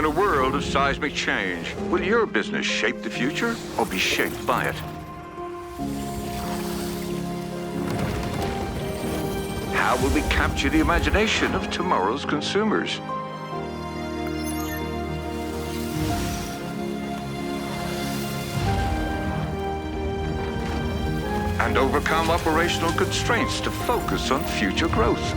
In a world of seismic change, will your business shape the future or be shaped by it? How will we capture the imagination of tomorrow's consumers? And overcome operational constraints to focus on future growth.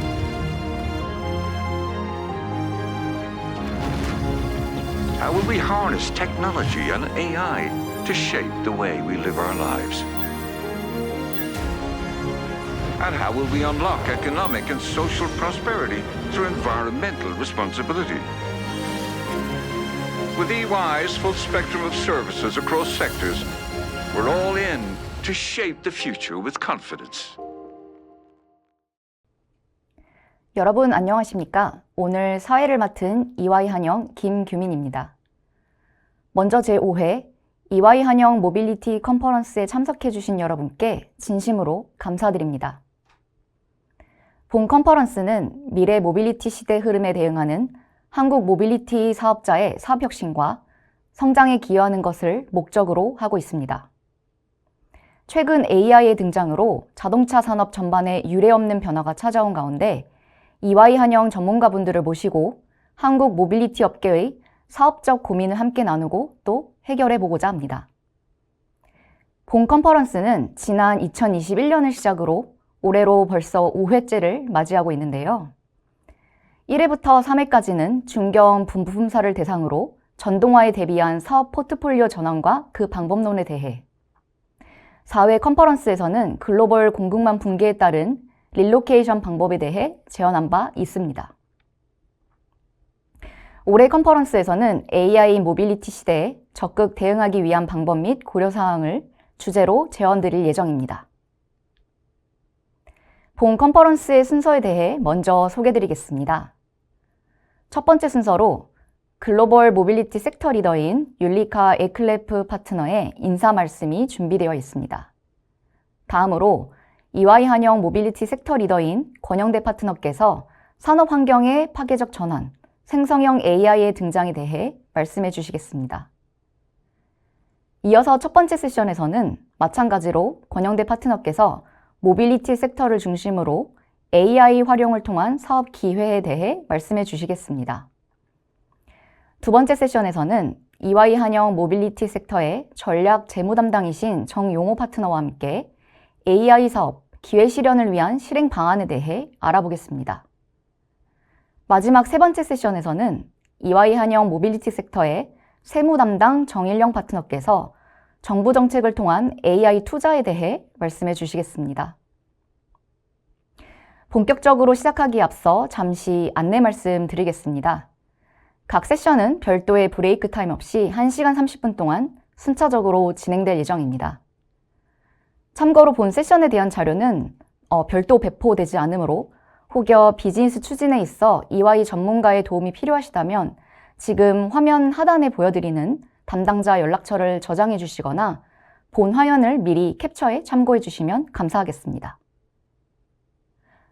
How will we harness technology and AI to shape the way we live our lives? And how will we unlock economic and social prosperity through environmental responsibility? With EY's full spectrum of services across sectors, we're all in to shape the future with confidence. 여러분 안녕하십니까? 오늘 사회를 맡은 EY한영 김규민입니다. 먼저 제5회 EY한영 모빌리티 컨퍼런스에 참석해 주신 여러분께 진심으로 감사드립니다. 본 컨퍼런스는 미래 모빌리티 시대 흐름에 대응하는 한국 모빌리티 사업자의 사업혁신과 성장에 기여하는 것을 목적으로 하고 있습니다. 최근 AI의 등장으로 자동차 산업 전반에 유례없는 변화가 찾아온 가운데 EY한영 전문가분들을 모시고 한국 모빌리티 업계의 사업적 고민을 함께 나누고 또 해결해보고자 합니다. 본 컨퍼런스는 지난 2021년을 시작으로 올해로 벌써 5회째를 맞이하고 있는데요. 1회부터 3회까지는 중견 부품사를 대상으로 전동화에 대비한 사업 포트폴리오 전환과 그 방법론에 대해 4회 컨퍼런스에서는 글로벌 공급망 붕괴에 따른 릴로케이션 방법에 대해 제언한 바 있습니다. 올해 컨퍼런스에서는 AI 모빌리티 시대에 적극 대응하기 위한 방법 및 고려사항을 주제로 제언드릴 예정입니다. 본 컨퍼런스의 순서에 대해 먼저 소개드리겠습니다. 첫 번째 순서로 글로벌 모빌리티 섹터 리더인 율리카 에클레프 파트너의 인사 말씀이 준비되어 있습니다. 다음으로 EY한영 모빌리티 섹터 리더인 권영대 파트너께서 산업 환경의 파괴적 전환, 생성형 AI의 등장에 대해 말씀해 주시겠습니다. 이어서 첫 번째 세션에서는 마찬가지로 권영대 파트너께서 모빌리티 섹터를 중심으로 AI 활용을 통한 사업 기회에 대해 말씀해 주시겠습니다. 두 번째 세션에서는 EY한영 모빌리티 섹터의 전략 재무 담당이신 정용호 파트너와 함께 AI 사업, 기회 실현을 위한 실행 방안에 대해 알아보겠습니다. 마지막 세 번째 세션에서는 EY한영 모빌리티 섹터의 세무 담당 정일영 파트너께서 정부 정책을 통한 AI 투자에 대해 말씀해 주시겠습니다. 본격적으로 시작하기에 앞서 잠시 안내 말씀 드리겠습니다. 각 세션은 별도의 브레이크 타임 없이 1시간 30분 동안 순차적으로 진행될 예정입니다. 참고로 본 세션에 대한 자료는 별도 배포되지 않으므로 혹여 비즈니스 추진에 있어 EY 전문가의 도움이 필요하시다면 지금 화면 하단에 보여드리는 담당자 연락처를 저장해 주시거나 본 화면을 미리 캡처해 참고해 주시면 감사하겠습니다.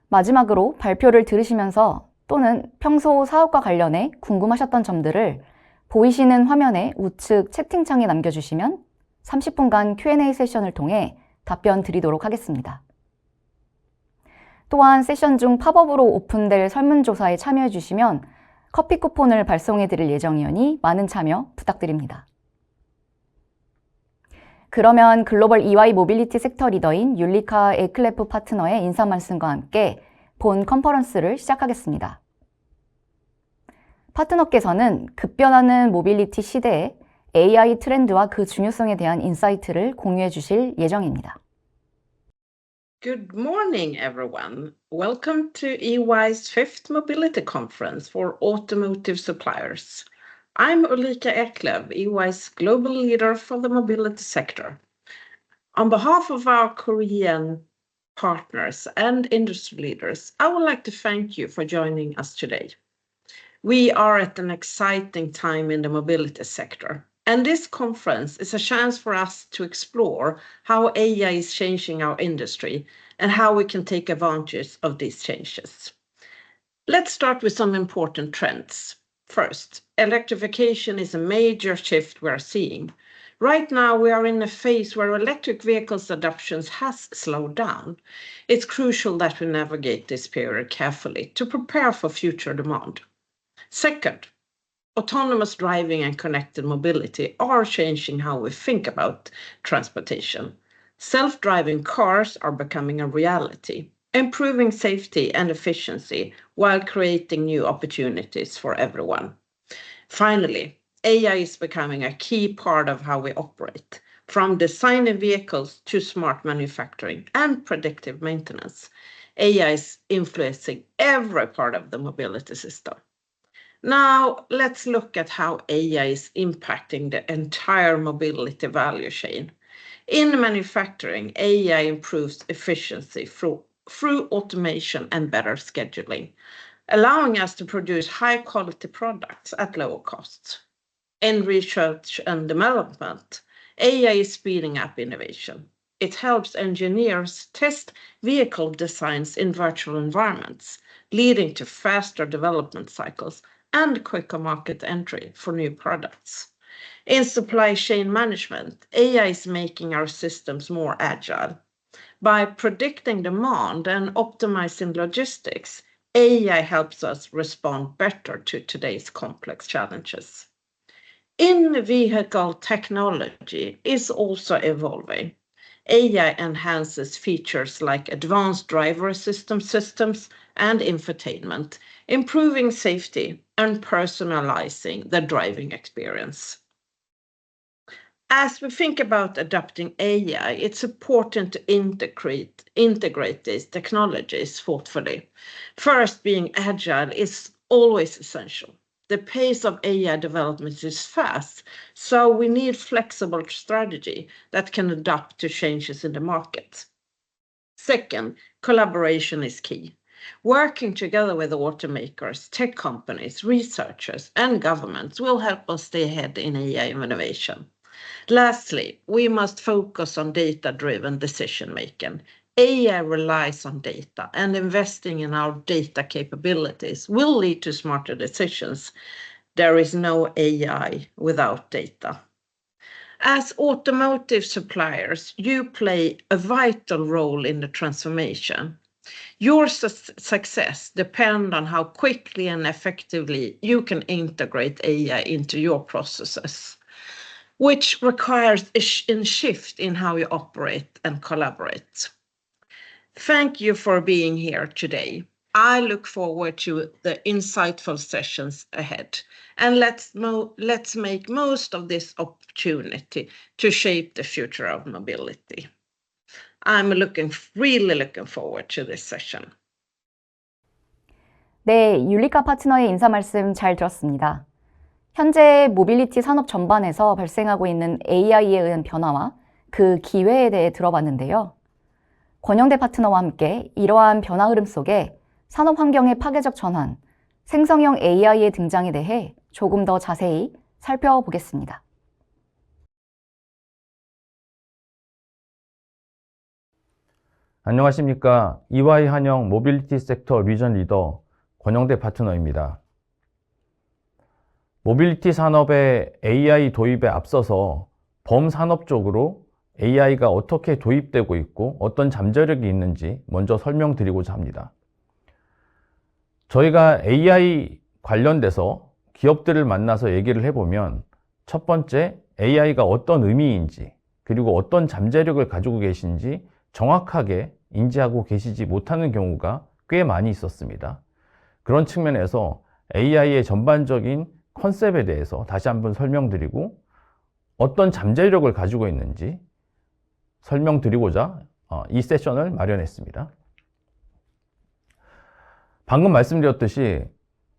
마지막으로 발표를 들으시면서 또는 평소 사업과 관련해 궁금하셨던 점들을 보이시는 화면의 우측 채팅창에 남겨주시면 30분간 Q&A 세션을 통해 답변 드리도록 하겠습니다. 또한 세션 중 팝업으로 오픈될 설문조사에 참여해 주시면 커피 쿠폰을 발송해 드릴 예정이오니 많은 참여 부탁드립니다. 그러면 글로벌 EY 모빌리티 섹터 리더인 율리카 에클레프 파트너의 인사 말씀과 함께 본 컨퍼런스를 시작하겠습니다. 파트너께서는 급변하는 모빌리티 시대에 AI 트렌드와 그 중요성에 대한 인사이트를 공유해 주실 예정입니다. Good morning, everyone. Welcome to EY's 5th Mobility Conference for Automotive Suppliers. I'm Ulrika Eklev, EY's global leader for the mobility sector. On behalf of our Korean partners and industry leaders, I would like to thank you for joining us today. We are at an exciting time in the mobility sector, and this conference is a chance for us to explore how AI is changing our industry and how we can take advantage of these changes. Let's start with some important trends. First, electrification is a major shift we're seeing. Right now, we are in a phase where electric vehicles adoption has slowed down. It's crucial that we navigate this period carefully to prepare for future demand. Second, autonomous driving and connected mobility are changing how we think about transportation. Self-driving cars are becoming a reality, improving safety and efficiency while creating new opportunities for everyone. Finally, AI is becoming a key part of how we operate, from designing vehicles to smart manufacturing and predictive maintenance. AI is influencing every part of the mobility system. Now, let's look at how AI is impacting the entire mobility value chain. In manufacturing, AI improves efficiency through automation and better scheduling, allowing us to produce high-quality products at lower costs. In research and development, AI is speeding up innovation. It helps engineers test vehicle designs in virtual environments, leading to faster development cycles and quicker market entry for new products. In supply chain management, AI is making our systems more agile. By predicting demand and optimizing logistics, AI helps us respond better to today's complex challenges. In-vehicle technology is also evolving. AI enhances features like advanced driver assistance systems and infotainment, improving safety and personalizing the driving experience. As we think about adopting AI, it's important to integrate these technologies thoughtfully. First, being agile is always essential. The pace of AI development is fast, so we need flexible strategy that can adapt to changes in the market. Second, collaboration is key. Working together with automakers, tech companies, researchers, and governments will help us stay ahead in AI innovation. Lastly, we must focus on data-driven decision-making. AI relies on data, and investing in our data capabilities will lead to smarter decisions. There is no AI without data. As automotive suppliers, you play a vital role in the transformation. Your success depends on how quickly and effectively you can integrate AI into your processes, which requires a shift in how you operate and collaborate. Thank you for being here today. I look forward to the insightful sessions ahead, and let's make most of this opportunity to shape the future of mobility. I'm really looking forward to this session. 네, 율리카 파트너의 인사 말씀 잘 들었습니다. 현재 모빌리티 산업 전반에서 발생하고 있는 AI에 의한 변화와 그 기회에 대해 들어봤는데요. 권영대 파트너와 함께 이러한 변화 흐름 속에 산업 환경의 파괴적 전환, 생성형 AI의 등장에 대해 조금 더 자세히 살펴보겠습니다. 안녕하십니까. EY 한영 모빌리티 섹터 리전 리더 권영대 파트너입니다. 모빌리티 산업의 AI 도입에 앞서서 범산업적으로 AI가 어떻게 도입되고 있고 어떤 잠재력이 있는지 먼저 설명드리고자 합니다. 저희가 AI 관련돼서 기업들을 만나서 얘기를 해보면 첫 번째, AI가 어떤 의미인지 그리고 어떤 잠재력을 가지고 계신지 정확하게 인지하고 계시지 못하는 경우가 꽤 많이 있었습니다. 그런 측면에서 AI의 전반적인 컨셉에 대해서 다시 한번 설명드리고 어떤 잠재력을 가지고 있는지 설명드리고자 이 세션을 마련했습니다. 방금 말씀드렸듯이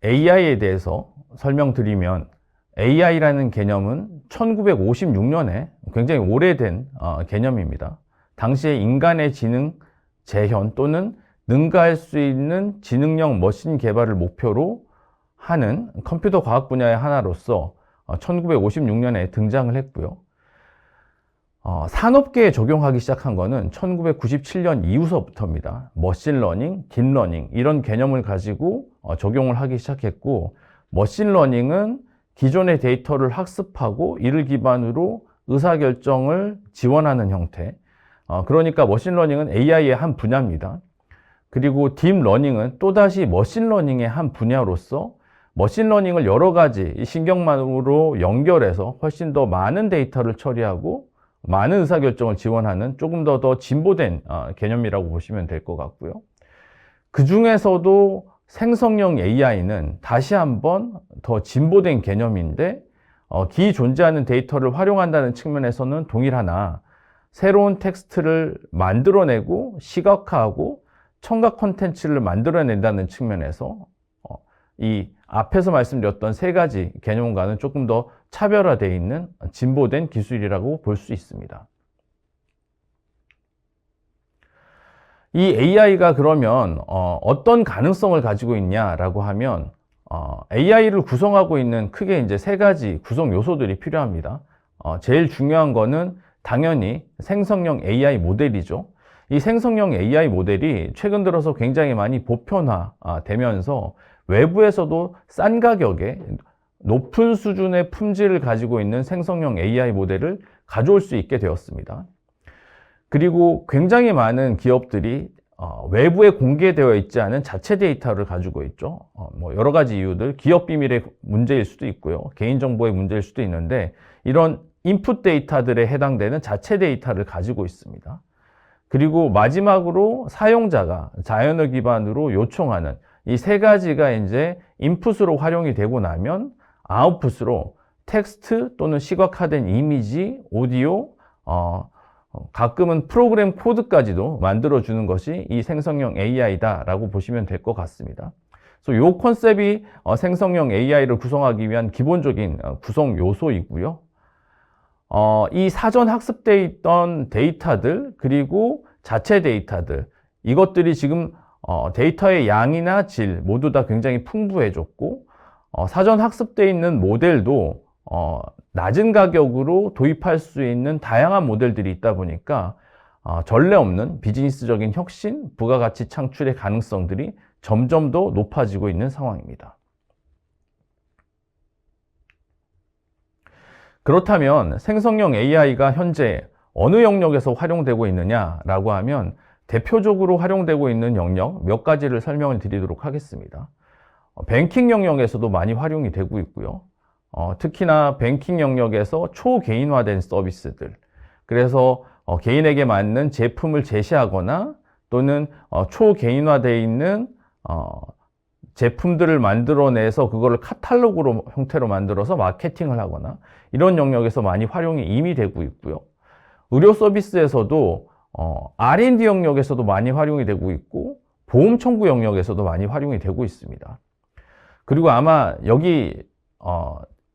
AI에 대해서 설명드리면 AI라는 개념은 1956년에 굉장히 오래된 개념입니다. 당시에 인간의 지능 재현 또는 능가할 수 있는 지능형 머신 개발을 목표로 하는 컴퓨터 과학 분야의 하나로서 1956년에 등장을 했고요. 산업계에 적용하기 시작한 거는 1997년 이후서부터입니다. 머신러닝, 딥러닝 이런 개념을 가지고 적용을 하기 시작했고 머신러닝은 기존의 데이터를 학습하고 이를 기반으로 의사결정을 지원하는 형태. 그러니까 머신러닝은 AI의 한 분야입니다. 그리고 딥러닝은 또다시 머신러닝의 한 분야로서 머신러닝을 여러 가지 신경망으로 연결해서 훨씬 더 많은 데이터를 처리하고 많은 의사결정을 지원하는 조금 더 진보된 개념이라고 보시면 될 것 같고요. 그 중에서도 생성형 AI는 다시 한번 더 진보된 개념인데 기존재하는 데이터를 활용한다는 측면에서는 동일하나 새로운 텍스트를 만들어내고 시각화하고 청각 콘텐츠를 만들어낸다는 측면에서 이 앞에서 말씀드렸던 세 가지 개념과는 조금 더 차별화되어 있는 진보된 기술이라고 볼 수 있습니다. 이 AI가 그러면 어떤 가능성을 가지고 있냐라고 하면 AI를 구성하고 있는 크게 이제 세 가지 구성 요소들이 필요합니다. 제일 중요한 거는 당연히 생성형 AI 모델이죠. 이 생성형 AI 모델이 최근 들어서 굉장히 많이 보편화되면서 외부에서도 싼 가격에 높은 수준의 품질을 가지고 있는 생성형 AI 모델을 가져올 수 있게 되었습니다. 그리고 굉장히 많은 기업들이 외부에 공개되어 있지 않은 자체 데이터를 가지고 있죠. 뭐 여러 가지 이유들, 기업 비밀의 문제일 수도 있고요. 개인정보의 문제일 수도 있는데 이런 인풋 데이터들에 해당되는 자체 데이터를 가지고 있습니다. 그리고 마지막으로 사용자가 자연어 기반으로 요청하는 이 세 가지가 이제 인풋으로 활용이 되고 나면 아웃풋으로 텍스트 또는 시각화된 이미지, 오디오, 가끔은 프로그램 코드까지도 만들어주는 것이 이 생성형 AI다라고 보시면 될 것 같습니다. 그래서 이 컨셉이 생성형 AI를 구성하기 위한 기본적인 구성 요소이고요. 이 사전 학습되어 있던 데이터들 그리고 자체 데이터들 이것들이 지금 데이터의 양이나 질 모두 다 굉장히 풍부해졌고 사전 학습되어 있는 모델도 낮은 가격으로 도입할 수 있는 다양한 모델들이 있다 보니까 전례 없는 비즈니스적인 혁신, 부가가치 창출의 가능성들이 점점 더 높아지고 있는 상황입니다. 그렇다면 생성형 AI가 현재 어느 영역에서 활용되고 있느냐라고 하면 대표적으로 활용되고 있는 영역 몇 가지를 설명을 드리도록 하겠습니다. 뱅킹 영역에서도 많이 활용이 되고 있고요. 특히나 뱅킹 영역에서 초개인화된 서비스들, 그래서 개인에게 맞는 제품을 제시하거나 또는 초개인화되어 있는 제품들을 만들어내서 그거를 카탈로그로 형태로 만들어서 마케팅을 하거나 이런 영역에서 많이 활용이 이미 되고 있고요. 의료 서비스에서도 R&D 영역에서도 많이 활용이 되고 있고 보험 청구 영역에서도 많이 활용이 되고 있습니다. 그리고 아마 여기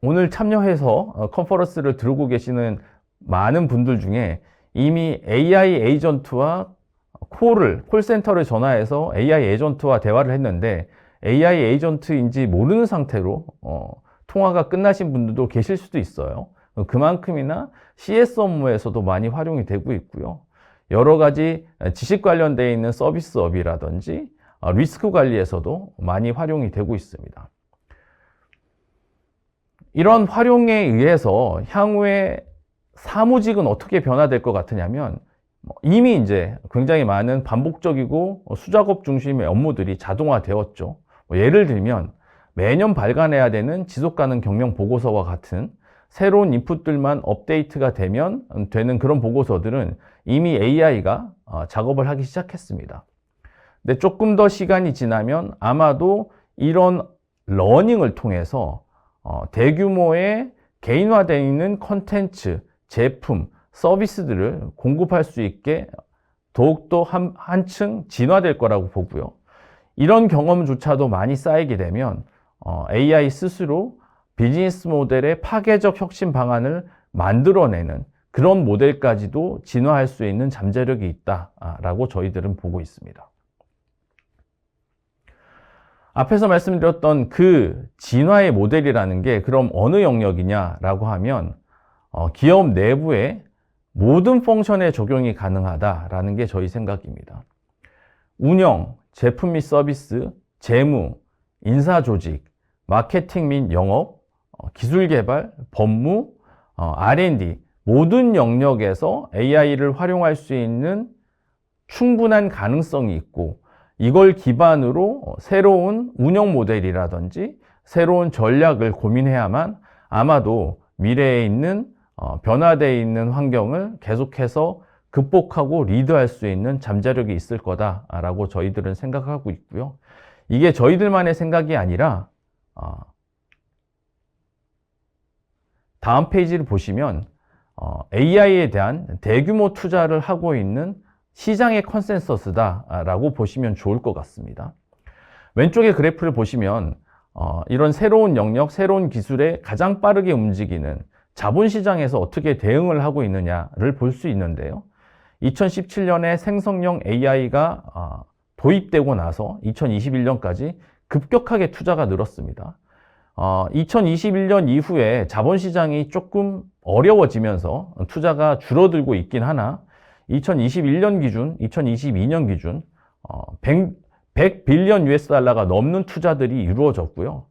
오늘 참여해서 컨퍼런스를 들고 계시는 많은 분들 중에 이미 AI 에이전트와 콜센터를 전화해서 AI 에이전트와 대화를 했는데 AI 에이전트인지 모르는 상태로 통화가 끝나신 분들도 계실 수도 있어요. 그만큼이나 CS 업무에서도 많이 활용이 되고 있고요. 여러 가지 지식 관련되어 있는 서비스업이라든지 리스크 관리에서도 많이 활용이 되고 있습니다. 이런 활용에 의해서 향후에 사무직은 어떻게 변화될 것 같으냐면 이미 이제 굉장히 많은 반복적이고 수작업 중심의 업무들이 자동화되었죠. 예를 들면 매년 발간해야 되는 지속가능 경영 보고서와 같은 새로운 인풋들만 업데이트가 되면 되는 그런 보고서들은 이미 AI가 작업을 하기 시작했습니다. 근데 조금 더 시간이 지나면 아마도 이런 러닝을 통해서 대규모의 개인화되어 있는 컨텐츠, 제품, 서비스들을 공급할 수 있게 더욱더 한층 진화될 거라고 보고요. 이런 경험조차도 많이 쌓이게 되면 AI 스스로 비즈니스 모델의 파괴적 혁신 방안을 만들어내는 그런 모델까지도 진화할 수 있는 잠재력이 있다라고 저희들은 보고 있습니다. 앞에서 말씀드렸던 그 진화의 모델이라는 게 그럼 어느 영역이냐라고 하면 기업 내부의 모든 펑션에 적용이 가능하다라는 게 저희 생각입니다. 운영, 제품 및 서비스, 재무, 인사 조직, 마케팅 및 영업, 기술 개발, 법무, R&D 모든 영역에서 AI를 활용할 수 있는 충분한 가능성이 있고 이걸 기반으로 새로운 운영 모델이라든지 새로운 전략을 고민해야만 아마도 미래에 있는 변화되어 있는 환경을 계속해서 극복하고 리드할 수 있는 잠재력이 있을 거다라고 저희들은 생각하고 있고요. 이게 저희들만의 생각이 아니라 다음 페이지를 보시면 AI에 대한 대규모 투자를 하고 있는 시장의 컨센서스다라고 보시면 좋을 것 같습니다. 왼쪽의 그래프를 보시면 이런 새로운 영역, 새로운 기술에 가장 빠르게 움직이는 자본시장에서 어떻게 대응을 하고 있느냐를 볼 수 있는데요. 2017년에 생성형 AI가 도입되고 나서 2021년까지 급격하게 투자가 늘었습니다. 2021년 이후에 자본시장이 조금 어려워지면서 투자가 줄어들고 있긴 하나 2021년 기준, 2022년 기준 100빌리언 US달러가 넘는 투자들이 이루어졌고요.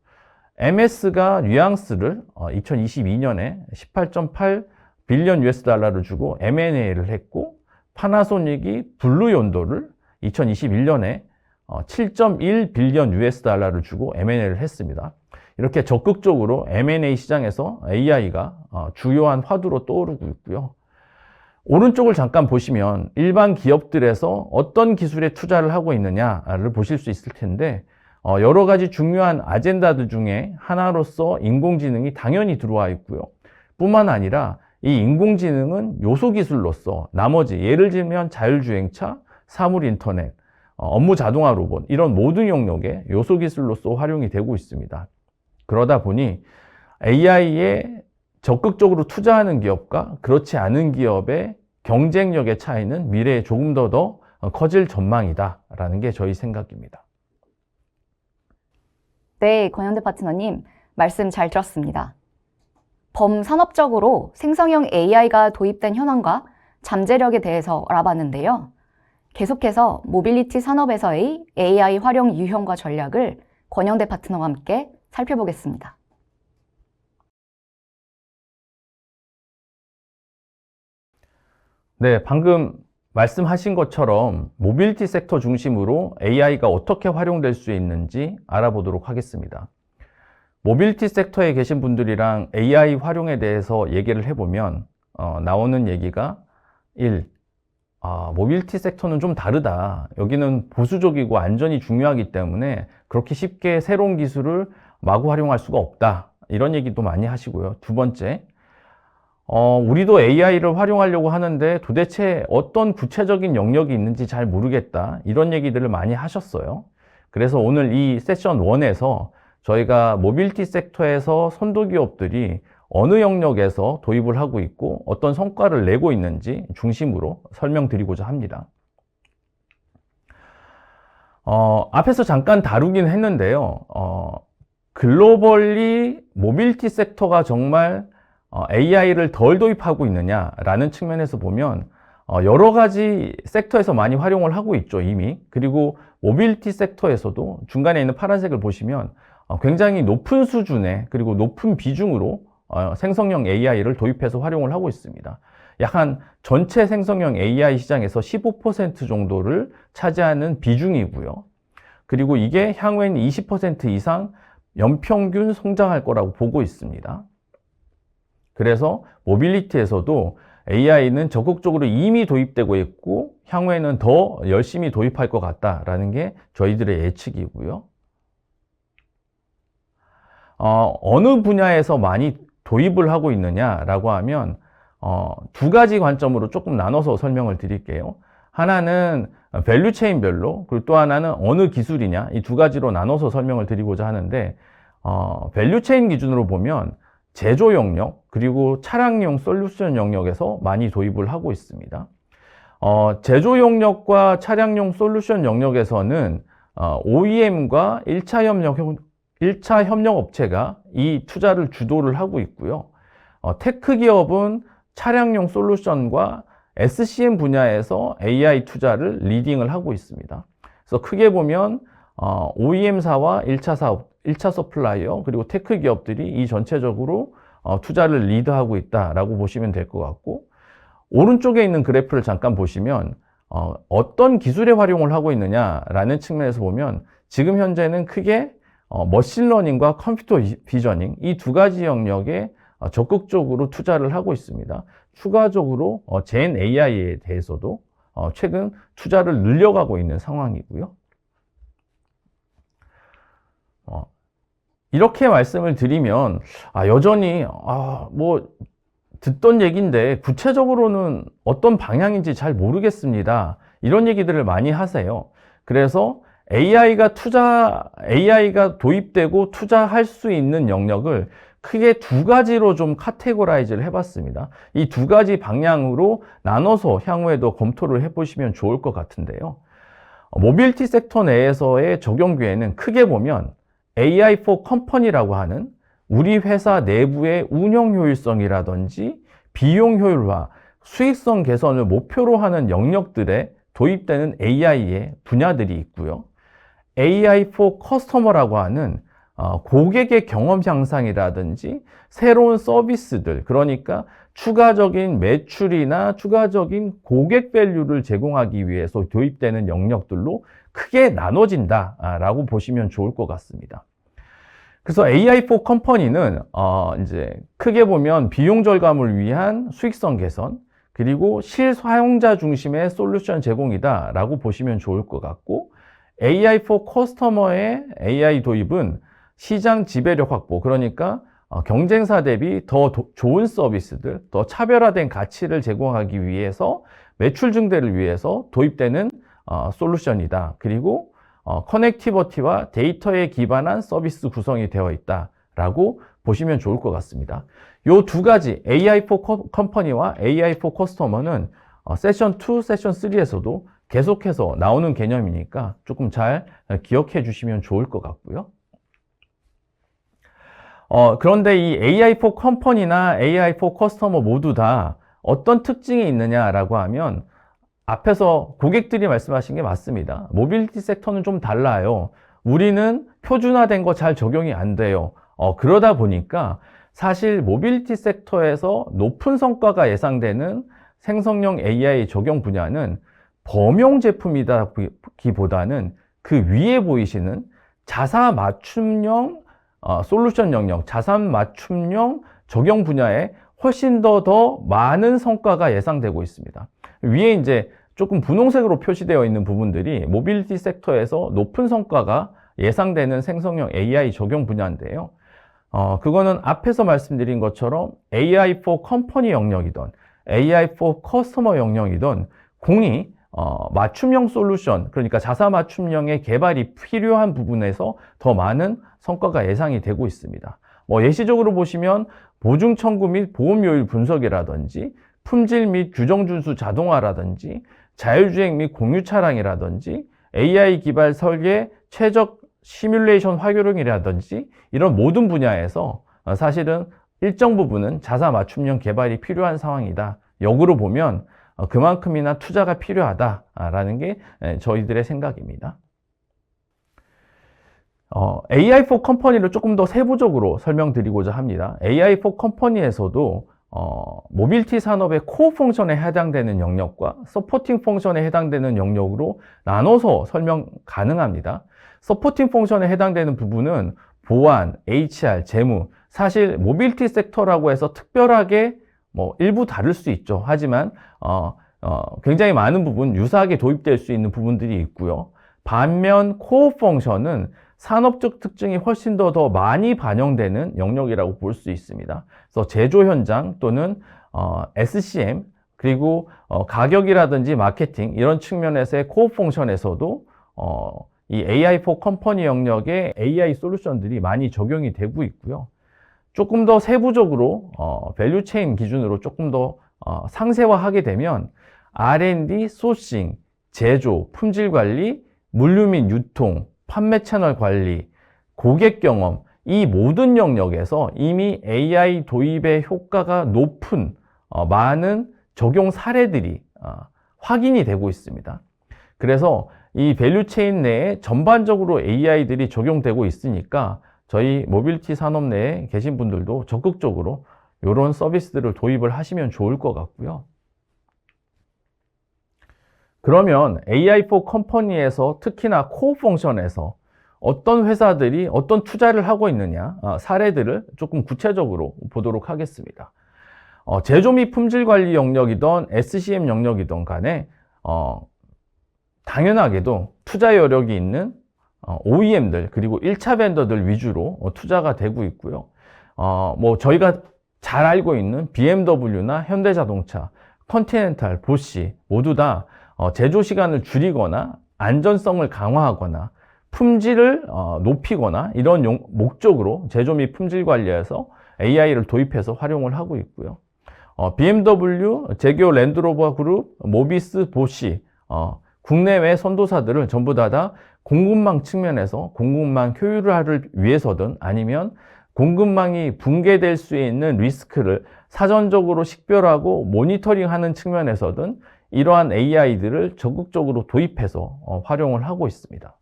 MS가 뉘앙스를 2022년에 18.8빌리언 US달러를 주고 M&A를 했고 파나소닉이 블루연도를 2021년에 7.1빌리언 US달러를 주고 M&A를 했습니다. 이렇게 적극적으로 M&A 시장에서 AI가 주요한 화두로 떠오르고 있고요. 오른쪽을 잠깐 보시면 일반 기업들에서 어떤 기술에 투자를 하고 있느냐를 보실 수 있을 텐데 여러 가지 중요한 아젠다들 중에 하나로서 인공지능이 당연히 들어와 있고요. 뿐만 아니라 이 인공지능은 요소 기술로서 나머지 예를 들면 자율주행차, 사물인터넷, 업무 자동화 로봇 이런 모든 영역에 요소 기술로서 활용이 되고 있습니다. 그러다 보니 AI에 적극적으로 투자하는 기업과 그렇지 않은 기업의 경쟁력의 차이는 미래에 조금 더 커질 전망이다라는 게 저희 생각입니다. 네, 권영대 파트너님 말씀 잘 들었습니다. 범산업적으로 생성형 AI가 도입된 현황과 잠재력에 대해서 알아봤는데요. 계속해서 모빌리티 산업에서의 AI 활용 유형과 전략을 권영대 파트너와 함께 살펴보겠습니다. 네, 방금 말씀하신 것처럼 모빌리티 섹터 중심으로 AI가 어떻게 활용될 수 있는지 알아보도록 하겠습니다. 모빌리티 섹터에 계신 분들이랑 AI 활용에 대해서 얘기를 해보면 나오는 얘기가 1. 모빌리티 섹터는 좀 다르다. 여기는 보수적이고 안전이 중요하기 때문에 그렇게 쉽게 새로운 기술을 마구 활용할 수가 없다. 이런 얘기도 많이 하시고요. 두 번째, 우리도 AI를 활용하려고 하는데 도대체 어떤 구체적인 영역이 있는지 잘 모르겠다. 이런 얘기들을 많이 하셨어요. 그래서 오늘 이 세션 1에서 저희가 모빌리티 섹터에서 선도기업들이 어느 영역에서 도입을 하고 있고 어떤 성과를 내고 있는지 중심으로 설명드리고자 합니다. 앞에서 잠깐 다루긴 했는데요. 글로벌리 모빌리티 섹터가 정말 AI를 덜 도입하고 있느냐라는 측면에서 보면 여러 가지 섹터에서 많이 활용을 하고 있죠, 이미. 그리고 모빌리티 sektor에서도 중간에 있는 파란색을 보시면 굉장히 높은 수준의 그리고 높은 비중으로 생성형 AI를 도입해서 활용을 하고 있습니다. 약 한 전체 생성형 AI 시장에서 15% 정도를 차지하는 비중이고요. 그리고 이게 향후에는 20% 이상 연평균 성장할 거라고 보고 있습니다. 그래서 모빌리티에서도 AI는 적극적으로 이미 도입되고 있고 향후에는 더 열심히 도입할 것 같다라는 게 저희들의 예측이고요. 어느 분야에서 많이 도입을 하고 있느냐라고 하면 두 가지 관점으로 조금 나눠서 설명을 드릴게요. 하나는 밸류체인별로, 그리고 또 하나는 어느 기술이냐, 이 두 가지로 나눠서 설명을 드리고자 하는데 밸류체인 기준으로 보면 제조 영역 그리고 차량용 솔루션 영역에서 많이 도입을 하고 있습니다. 제조 영역과 차량용 솔루션 영역에서는 OEM과 1차 협력 업체가 이 투자를 주도를 하고 있고요. 테크 기업은 차량용 솔루션과 SCM 분야에서 AI 투자를 리딩을 하고 있습니다. 그래서 크게 보면 OEM사와 1차 사업, 1차 서플라이어, 그리고 테크 기업들이 이 전체적으로 투자를 리드하고 있다라고 보시면 될 것 같고, 오른쪽에 있는 그래프를 잠깐 보시면 어떤 기술의 활용을 하고 있느냐라는 측면에서 보면 지금 현재는 크게 머신러닝과 컴퓨터 비저닝 이 두 가지 영역에 적극적으로 투자를 하고 있습니다. 추가적으로 젠 AI에 대해서도 최근 투자를 늘려가고 있는 상황이고요. 이렇게 말씀을 드리면 여전히 뭐 듣던 얘기인데 구체적으로는 어떤 방향인지 잘 모르겠습니다. 이런 얘기들을 많이 하세요. 그래서 AI가 도입되고 투자할 수 있는 영역을 크게 두 가지로 좀 카테고라이즈를 해봤습니다. 이 두 가지 방향으로 나눠서 향후에도 검토를 해보시면 좋을 것 같은데요. 모빌리티 섹터 내에서의 적용 기회는 크게 보면 AI for 컴퍼니라고 하는 우리 회사 내부의 운영 효율성이라든지 비용 효율화, 수익성 개선을 목표로 하는 영역들에 도입되는 AI의 분야들이 있고요. AI for 커스터머라고 하는 고객의 경험 향상이라든지 새로운 서비스들, 그러니까 추가적인 매출이나 추가적인 고객 밸류를 제공하기 위해서 도입되는 영역들로 크게 나눠진다라고 보시면 좋을 것 같습니다. 그래서 AI for 컴퍼니는 이제 크게 보면 비용 절감을 위한 수익성 개선, 그리고 실사용자 중심의 솔루션 제공이다라고 보시면 좋을 것 같고, AI for 커스터머의 AI 도입은 시장 지배력 확보, 그러니까 경쟁사 대비 더 좋은 서비스들, 더 차별화된 가치를 제공하기 위해서 매출 증대를 위해서 도입되는 솔루션이다. 그리고 커넥티비티와 데이터에 기반한 서비스 구성이 되어 있다라고 보시면 좋을 것 같습니다. 이 두 가지 AI for 컴퍼니와 AI for 커스터머는 세션 2, 세션 3에서도 계속해서 나오는 개념이니까 조금 잘 기억해 주시면 좋을 것 같고요. 그런데 이 AI for 컴퍼니나 AI for 커스터머 모두 다 어떤 특징이 있느냐라고 하면 앞에서 고객들이 말씀하신 게 맞습니다. 모빌리티 섹터는 좀 달라요. 우리는 표준화된 거 잘 적용이 안 돼요. 그러다 보니까 사실 모빌리티 섹터에서 높은 성과가 예상되는 생성형 AI 적용 분야는 범용 제품이다기보다는 그 위에 보이시는 자사 맞춤형 솔루션 영역, 자산 맞춤형 적용 분야에 훨씬 더 많은 성과가 예상되고 있습니다. 위에 이제 조금 분홍색으로 표시되어 있는 부분들이 모빌리티 섹터에서 높은 성과가 예상되는 생성형 AI 적용 분야인데요. 그거는 앞에서 말씀드린 것처럼 AI for 컴퍼니 영역이든 AI for 커스터머 영역이든 공이 맞춤형 솔루션, 그러니까 자사 맞춤형의 개발이 필요한 부분에서 더 많은 성과가 예상이 되고 있습니다. 예시적으로 보시면 보증 청구 및 보험 요율 분석이라든지 품질 및 규정 준수 자동화라든지 자율주행 및 공유 차량이라든지 AI 기반 설계 최적 시뮬레이션 활용이라든지 이런 모든 분야에서 사실은 일정 부분은 자사 맞춤형 개발이 필요한 상황이다. 역으로 보면 그만큼이나 투자가 필요하다라는 게 저희들의 생각입니다. AI for 컴퍼니를 조금 더 세부적으로 설명드리고자 합니다. AI for 컴퍼니에서도 모빌리티 산업의 코어 펑션에 해당되는 영역과 서포팅 펑션에 해당되는 영역으로 나눠서 설명 가능합니다. 서포팅 펑션에 해당되는 부분은 보안, HR, 재무, 사실 모빌리티 섹터라고 해서 특별하게 일부 다를 수 있죠. 하지만 굉장히 많은 부분 유사하게 도입될 수 있는 부분들이 있고요. 반면 코어 펑션은 산업적 특징이 훨씬 더 많이 반영되는 영역이라고 볼 수 있습니다. 그래서 제조 현장 또는 SCM 그리고 가격이라든지 마케팅 이런 측면에서의 코어 펑션에서도 이 AI for 컴퍼니 영역의 AI 솔루션들이 많이 적용이 되고 있고요. 조금 더 세부적으로 밸류 체인 기준으로 조금 더 상세화하게 되면 R&D, 소싱, 제조, 품질 관리, 물류 및 유통, 판매 채널 관리, 고객 경험 이 모든 영역에서 이미 AI 도입의 효과가 높은 많은 적용 사례들이 확인이 되고 있습니다. 그래서 이 밸류체인 내에 전반적으로 AI들이 적용되고 있으니까 저희 모빌리티 산업 내에 계신 분들도 적극적으로 이런 서비스들을 도입을 하시면 좋을 것 같고요. 그러면 AI4 컴퍼니에서 특히나 코어 펑션에서 어떤 회사들이 어떤 투자를 하고 있느냐 사례들을 조금 구체적으로 보도록 하겠습니다. 제조 및 품질 관리 영역이든 SCM 영역이든 간에 당연하게도 투자 여력이 있는 OEM들 그리고 1차 벤더들 위주로 투자가 되고 있고요. 뭐 저희가 잘 알고 있는 BMW나 현대자동차, 컨티넨탈, 보쉬 모두 다 제조 시간을 줄이거나 안전성을 강화하거나 품질을 높이거나 이런 목적으로 제조 및 품질 관리에서 AI를 도입해서 활용을 하고 있고요. BMW, 제교 랜드로버 그룹, 모비스, 보쉬 국내외 선도사들은 전부 다 공급망 측면에서 공급망 효율화를 위해서든 아니면 공급망이 붕괴될 수 있는 리스크를 사전적으로 식별하고 모니터링하는 측면에서든 이러한 AI들을 적극적으로 도입해서 활용을 하고 있습니다.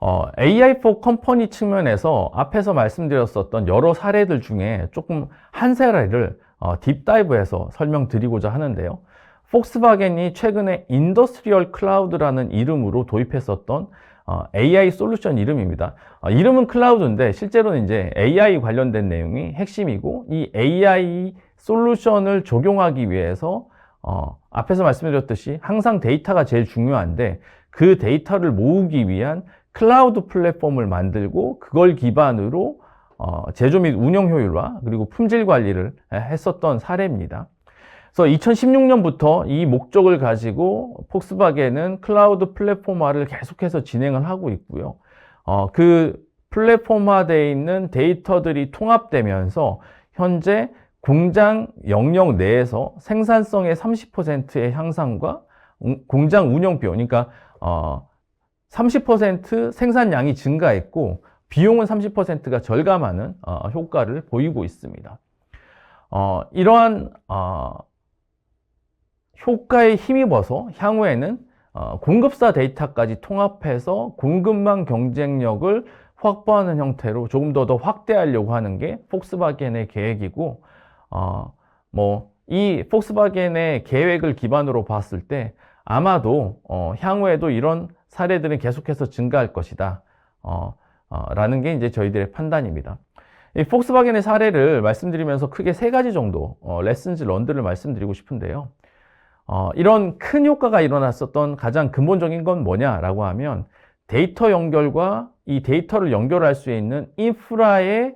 AI4 컴퍼니 측면에서 앞에서 말씀드렸었던 여러 사례들 중에 조금 한 사례를 딥다이브해서 설명드리고자 하는데요. 폭스바겐이 최근에 인더스트리얼 클라우드라는 이름으로 도입했었던 AI 솔루션 이름입니다. 이름은 클라우드인데 실제로는 이제 AI 관련된 내용이 핵심이고 이 AI 솔루션을 적용하기 위해서 앞에서 말씀드렸듯이 항상 데이터가 제일 중요한데 그 데이터를 모으기 위한 클라우드 플랫폼을 만들고 그걸 기반으로 제조 및 운영 효율화 그리고 품질 관리를 했었던 사례입니다. 그래서 2016년부터 이 목적을 가지고 폭스바겐은 클라우드 플랫폼화를 계속해서 진행을 하고 있고요. 그 플랫폼화되어 있는 데이터들이 통합되면서 현재 공장 영역 내에서 생산성의 30%의 향상과 공장 운영비용, 그러니까 30% 생산량이 증가했고 비용은 30%가 절감하는 효과를 보이고 있습니다. 이러한 효과에 힘입어서 향후에는 공급사 데이터까지 통합해서 공급망 경쟁력을 확보하는 형태로 조금 더 확대하려고 하는 게 폭스바겐의 계획이고 이 폭스바겐의 계획을 기반으로 봤을 때 아마도 향후에도 이런 사례들은 계속해서 증가할 것이다 라는 게 이제 저희들의 판단입니다. 이 폭스바겐의 사례를 말씀드리면서 크게 세 가지 정도 레슨즈 런들을 말씀드리고 싶은데요. 이런 큰 효과가 일어났었던 가장 근본적인 건 뭐냐라고 하면 데이터 연결과 이 데이터를 연결할 수 있는 인프라의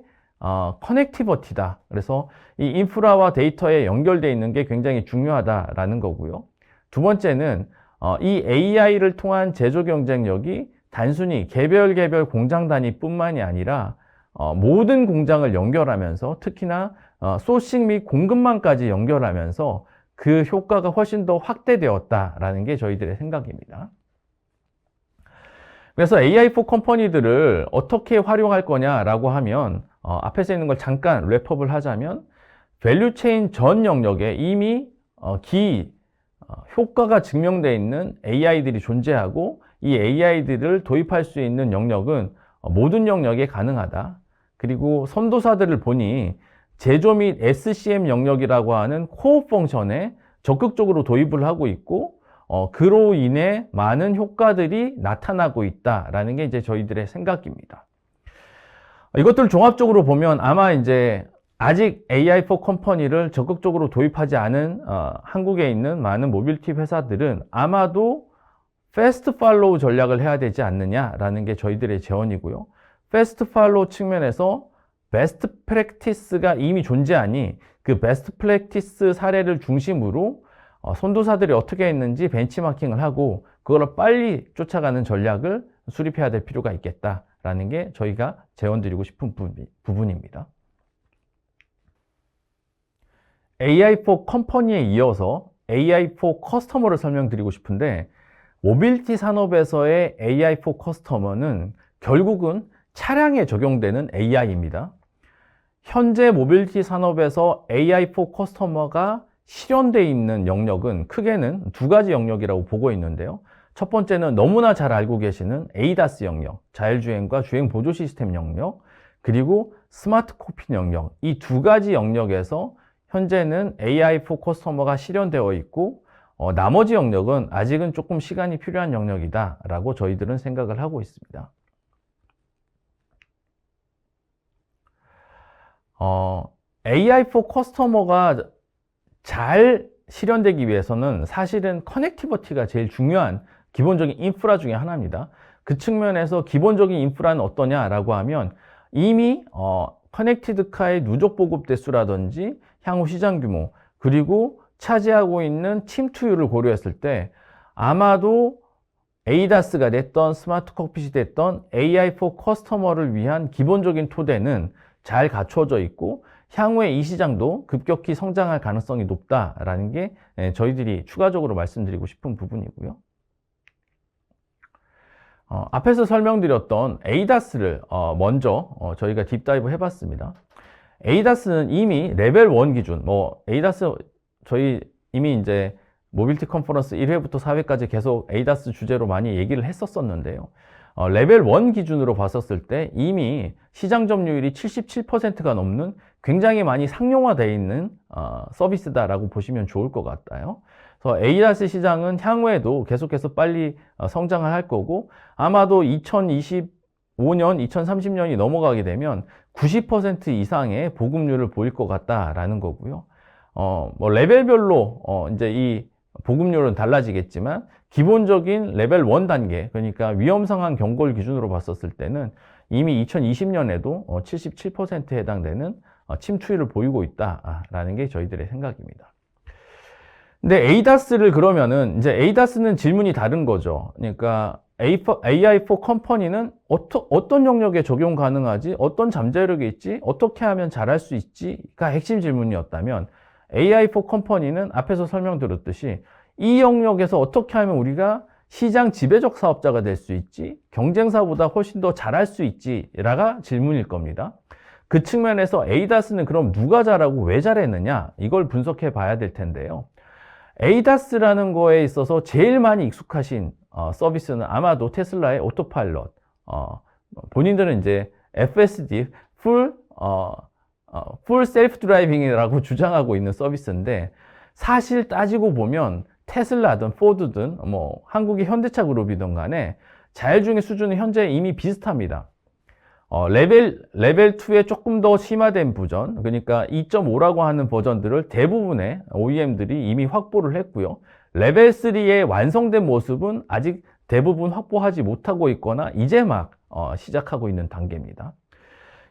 커넥티비티다. 그래서 이 인프라와 데이터에 연결되어 있는 게 굉장히 중요하다라는 거고요. 두 번째는 이 AI를 통한 제조 경쟁력이 단순히 개별 공장 단위뿐만이 아니라 모든 공장을 연결하면서 특히나 소싱 및 공급망까지 연결하면서 그 효과가 훨씬 더 확대되었다라는 게 저희들의 생각입니다. 그래서 AI4 컴퍼니들을 어떻게 활용할 거냐라고 하면 앞에서 있는 걸 잠깐 랩업을 하자면 밸류체인 전 영역에 이미 효과가 증명되어 있는 AI들이 존재하고 이 AI들을 도입할 수 있는 영역은 모든 영역에 가능하다. 그리고 선도사들을 보니 제조 및 SCM 영역이라고 하는 코어 펑션에 적극적으로 도입을 하고 있고 그로 인해 많은 효과들이 나타나고 있다라는 게 이제 저희들의 생각입니다. 이것들 종합적으로 보면 아마 이제 아직 AI4 컴퍼니를 적극적으로 도입하지 않은 한국에 있는 많은 모빌리티 회사들은 아마도 패스트 팔로우 전략을 해야 되지 않느냐라는 게 저희들의 제언이고요. 패스트 팔로우 측면에서 베스트 프랙티스가 이미 존재하니 그 베스트 프랙티스 사례를 중심으로 선도사들이 어떻게 했는지 벤치마킹을 하고 그걸 빨리 쫓아가는 전략을 수립해야 될 필요가 있겠다라는 게 저희가 제언드리고 싶은 부분입니다. AI4 컴퍼니에 이어서 AI4 커스터머를 설명드리고 싶은데 모빌리티 산업에서의 AI4 커스터머는 결국은 차량에 적용되는 AI입니다. 현재 모빌리티 산업에서 AI4 커스터머가 실현되어 있는 영역은 크게는 두 가지 영역이라고 보고 있는데요. 첫 번째는 너무나 잘 알고 계시는 ADAS 영역, 자율주행과 주행 보조 시스템 영역, 그리고 스마트 코픽 영역, 이 두 가지 영역에서 현재는 AI for 커스터머가 실현되어 있고 나머지 영역은 아직은 조금 시간이 필요한 영역이다 라고 저희들은 생각을 하고 있습니다. AI for 커스터머가 잘 실현되기 위해서는 사실은 커넥티비티가 제일 중요한 기본적인 인프라 중에 하나입니다. 그 측면에서 기본적인 인프라는 어떠냐라고 하면 이미 커넥티드 카의 누적 보급 대수라든지 향후 시장 규모, 그리고 차지하고 있는 침투율을 고려했을 때 아마도 ADAS가 됐던 스마트 콕핏이 됐던 AI for 커스터머를 위한 기본적인 토대는 잘 갖춰져 있고 향후에 이 시장도 급격히 성장할 가능성이 높다라는 게 저희들이 추가적으로 말씀드리고 싶은 부분이고요. 앞에서 설명드렸던 ADAS를 먼저 저희가 딥다이브 해봤습니다. ADAS는 이미 레벨 1 기준, ADAS 저희 이미 이제 모빌티 컨퍼런스 1회부터 4회까지 계속 ADAS 주제로 많이 얘기를 했었는데요. 레벨 1 기준으로 봤었을 때 이미 시장 점유율이 77%가 넘는 굉장히 많이 상용화되어 있는 서비스다라고 보시면 좋을 것 같아요. 그래서 ADAS 시장은 향후에도 계속해서 빨리 성장을 할 거고 아마도 2025년, 2030년이 넘어가게 되면 90% 이상의 보급률을 보일 것 같다라는 거고요. 레벨별로 이제 이 보급률은 달라지겠지만 기본적인 레벨 1 단계, 그러니까 위험 상황 경고를 기준으로 봤었을 때는 이미 2020년에도 77%에 해당되는 침투율을 보이고 있다라는 게 저희들의 생각입니다. 근데 ADAS를 그러면은 이제 ADAS는 질문이 다른 거죠. 그러니까 AI for 컴퍼니는 어떤 영역에 적용 가능하지? 어떤 잠재력이 있지? 어떻게 하면 잘할 수 있지?가 핵심 질문이었다면 AI for 컴퍼니는 앞에서 설명드렸듯이 이 영역에서 어떻게 하면 우리가 시장 지배적 사업자가 될 수 있지? 경쟁사보다 훨씬 더 잘할 수 있지?라가 질문일 겁니다. 그 측면에서 ADAS는 그럼 누가 잘하고 왜 잘했느냐? 이걸 분석해 봐야 될 텐데요. ADAS라는 거에 있어서 제일 많이 익숙하신 서비스는 아마도 테슬라의 오토파일럿, 본인들은 이제 FSD, Full Self Driving이라고 주장하고 있는 서비스인데 사실 따지고 보면 테슬라든 포드든 한국의 현대차 그룹이든 간에 자율주행 수준은 현재 이미 비슷합니다. 레벨 2에 조금 더 심화된 버전, 그러니까 2.5라고 하는 버전들을 대부분의 OEM들이 이미 확보를 했고요. 레벨 3의 완성된 모습은 아직 대부분 확보하지 못하고 있거나 이제 막 시작하고 있는 단계입니다.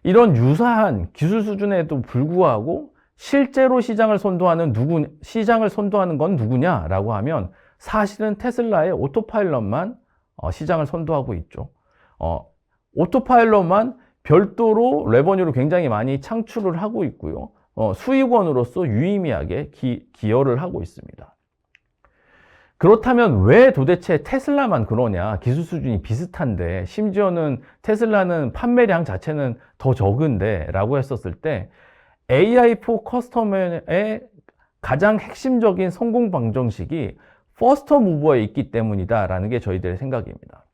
이런 유사한 기술 수준에도 불구하고 실제로 시장을 선도하는 건 누구냐라고 하면 사실은 테슬라의 오토파일럿만 시장을 선도하고 있죠. 오토파일럿만 별도로 레버뉴를 굉장히 많이 창출을 하고 있고요. 수익원으로서 유의미하게 기여를 하고 있습니다. 그렇다면 왜 도대체 테슬라만 그러냐? 기술 수준이 비슷한데 심지어는 테슬라는 판매량 자체는 더 적은데 라고 했었을 때 AI for 커스터머의 가장 핵심적인 성공 방정식이 퍼스터 무버에 있기 때문이다 라는 게 저희들의 생각입니다.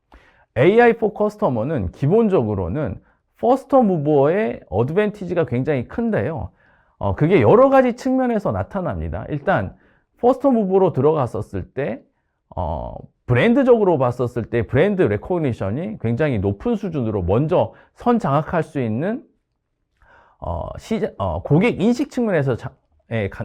AI for 커스터머는 기본적으로는 퍼스터 무버의 어드밴티지가 굉장히 큰데요. 그게 여러 가지 측면에서 나타납니다. 일단 퍼스터 무버로 들어갔었을 때 브랜드적으로 봤었을 때 브랜드 레코니션이 굉장히 높은 수준으로 먼저 선 장악할 수 있는 고객 인식 측면에서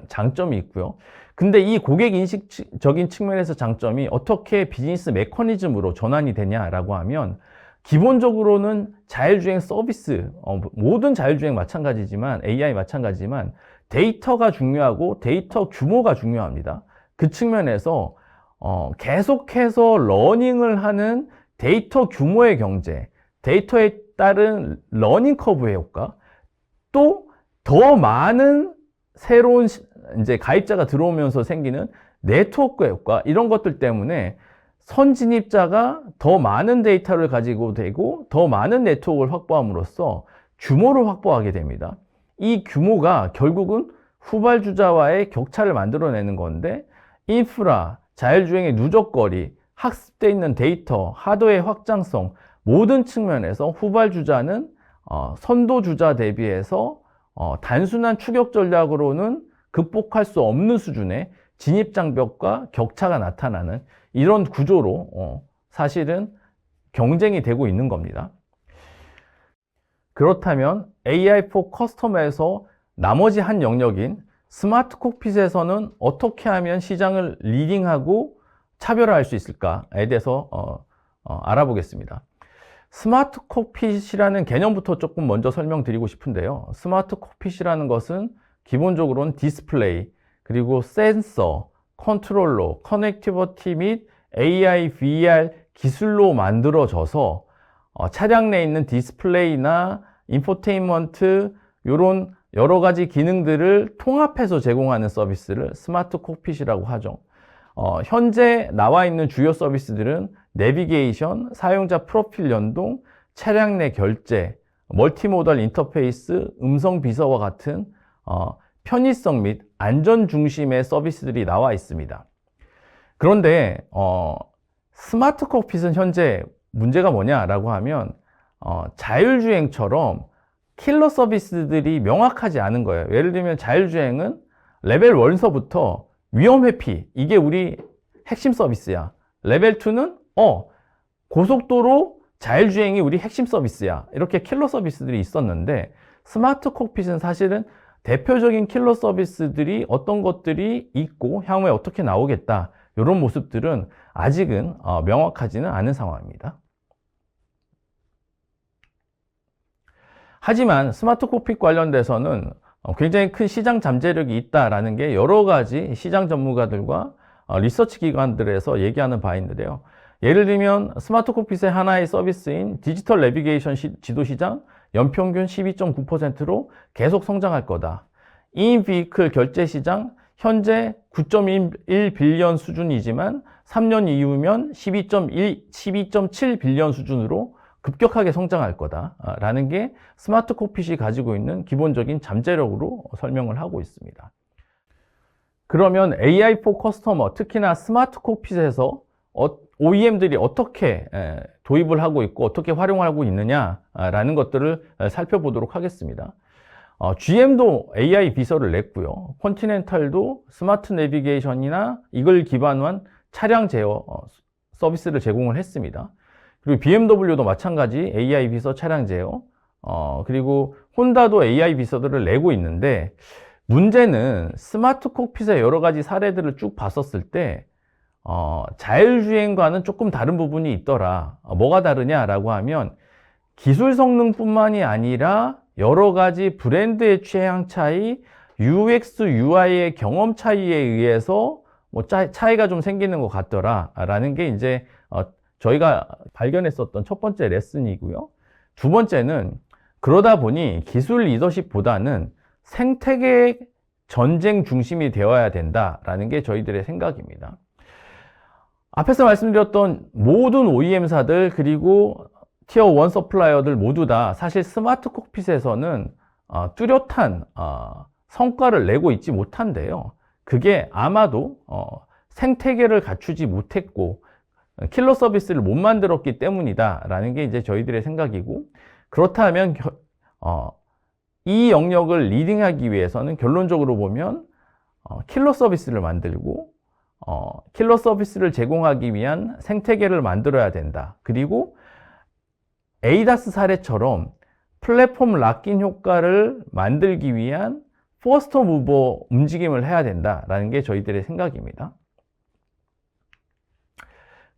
장점이 있고요. 근데 이 고객 인식적인 측면에서 장점이 어떻게 비즈니스 메커니즘으로 전환이 되냐라고 하면 기본적으로는 자율주행 서비스, 모든 자율주행 마찬가지지만 AI 마찬가지지만 데이터가 중요하고 데이터 규모가 중요합니다. 그 측면에서 계속해서 러닝을 하는 데이터 규모의 경제, 데이터에 따른 러닝 커브의 효과, 또 더 많은 새로운 이제 가입자가 들어오면서 생기는 네트워크 효과, 이런 것들 때문에 선진입자가 더 많은 데이터를 가지고 되고 더 많은 네트워크를 확보함으로써 규모를 확보하게 됩니다. 이 규모가 결국은 후발주자와의 격차를 만들어내는 건데, 인프라, 자율주행의 누적거리, 학습되어 있는 데이터, 하드웨어의 확장성, 모든 측면에서 후발주자는 선도주자 대비해서 단순한 추격 전략으로는 극복할 수 없는 수준의 진입장벽과 격차가 나타나는 이런 구조로 사실은 경쟁이 되고 있는 겁니다. 그렇다면 AI4 커스터머에서 나머지 한 영역인 스마트 콕핏에서는 어떻게 하면 시장을 리딩하고 차별화할 수 있을까에 대해서 알아보겠습니다. 스마트 콕핏이라는 개념부터 조금 먼저 설명드리고 싶은데요. 스마트 콕핏이라는 것은 기본적으로는 디스플레이, 그리고 센서, 컨트롤러, 커넥티비티 및 AI, VR 기술로 만들어져서 차량 내에 있는 디스플레이나 인포테인먼트 이런 여러 가지 기능들을 통합해서 제공하는 서비스를 스마트 콕핏이라고 하죠. 현재 나와 있는 주요 서비스들은 내비게이션, 사용자 프로필 연동, 차량 내 결제, 멀티모달 인터페이스, 음성 비서와 같은 편의성 및 안전 중심의 서비스들이 나와 있습니다. 그런데 스마트 콕핏은 현재 문제가 뭐냐라고 하면 자율주행처럼 킬러 서비스들이 명확하지 않은 거예요. 예를 들면 자율주행은 레벨 1서부터 위험 회피, 이게 우리 핵심 서비스야. 레벨 2는 고속도로 자율주행이 우리 핵심 서비스야. 이렇게 킬러 서비스들이 있었는데, 스마트 콕핏은 사실은 대표적인 킬러 서비스들이 어떤 것들이 있고 향후에 어떻게 나오겠다, 이런 모습들은 아직은 명확하지는 않은 상황입니다. 하지만 스마트 콕핏 관련돼서는 굉장히 큰 시장 잠재력이 있다라는 게 여러 가지 시장 전문가들과 리서치 기관들에서 얘기하는 바인데요. 예를 들면 스마트 콕핏의 하나의 서비스인 디지털 내비게이션 지도 시장 연평균 12.9%로 계속 성장할 거다. 인 비클 결제 시장 현재 9.1 빌리언 수준이지만 3년 이후면 12.7 빌리언 수준으로 급격하게 성장할 거다라는 게 스마트 콕핏이 가지고 있는 기본적인 잠재력으로 설명을 하고 있습니다. 그러면 AI4 커스터머, 특히나 스마트 콕핏에서 OEM들이 어떻게 도입을 하고 있고 어떻게 활용하고 있느냐라는 것들을 살펴보도록 하겠습니다. GM도 AI 비서를 냈고요. 컨티넨탈도 스마트 내비게이션이나 이걸 기반으로 한 차량 제어 서비스를 제공을 했습니다. 그리고 BMW도 마찬가지 AI 비서 차량 제어, 그리고 혼다도 AI 비서들을 내고 있는데, 문제는 스마트 콕핏의 여러 가지 사례들을 쭉 봤었을 때 자율주행과는 조금 다른 부분이 있더라. 뭐가 다르냐라고 하면 기술 성능뿐만이 아니라 여러 가지 브랜드의 취향 차이, UX, UI의 경험 차이에 의해서 차이가 좀 생기는 것 같더라라는 게 이제 저희가 발견했었던 첫 번째 레슨이고요. 두 번째는 그러다 보니 기술 리더십보다는 생태계 전쟁 중심이 되어야 된다라는 게 저희들의 생각입니다. 앞에서 말씀드렸던 모든 OEM사들 그리고 티어 1 서플라이어들 모두 다 사실 스마트 콕핏에서는 뚜렷한 성과를 내고 있지 못한데요. 그게 아마도 생태계를 갖추지 못했고 킬러 서비스를 못 만들었기 때문이다 라는 게 이제 저희들의 생각이고, 그렇다면 이 영역을 리딩하기 위해서는 결론적으로 보면 킬러 서비스를 만들고 킬러 서비스를 제공하기 위한 생태계를 만들어야 된다. 그리고 에이다스 사례처럼 플랫폼 락인 효과를 만들기 위한 퍼스트 무버 움직임을 해야 된다라는 게 저희들의 생각입니다.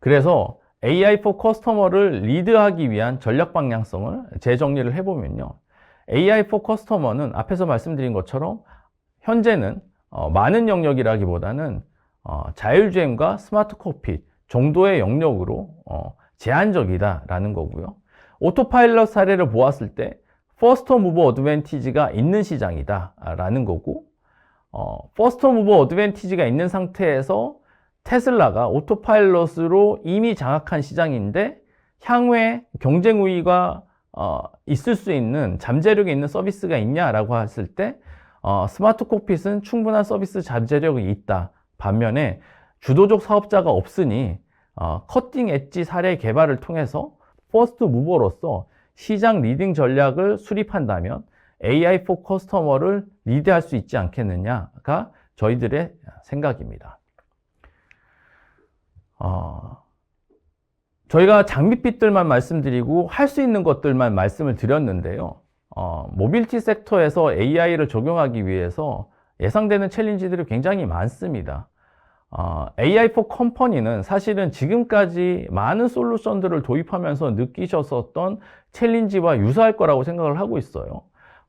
그래서 AI4 커스터머를 리드하기 위한 전략 방향성을 재정리를 해보면요. AI4 커스터머는 앞에서 말씀드린 것처럼 현재는 많은 영역이라기보다는 자율주행과 스마트 콕핏 정도의 영역으로 제한적이다라는 거고요. 오토파일럿 사례를 보았을 때 퍼스트 무버 어드밴티지가 있는 시장이다라는 거고, 퍼스트 무버 어드밴티지가 있는 상태에서 테슬라가 오토파일럿으로 이미 장악한 시장인데 향후에 경쟁 우위가 있을 수 있는 잠재력이 있는 서비스가 있냐라고 했을 때 스마트 콕핏은 충분한 서비스 잠재력이 있다. 반면에 주도적 사업자가 없으니 커팅 엣지 사례 개발을 통해서 퍼스트 무버로서 시장 리딩 전략을 수립한다면 AI for 커스터머를 리드할 수 있지 않겠느냐가 저희들의 생각입니다. 저희가 장밋빛들만 말씀드리고 할 수 있는 것들만 말씀을 드렸는데요. 모빌리티 섹터에서 AI를 적용하기 위해서 예상되는 챌린지들이 굉장히 많습니다. AI for 컴퍼니는 사실은 지금까지 많은 솔루션들을 도입하면서 느끼셨었던 챌린지와 유사할 거라고 생각을 하고 있어요.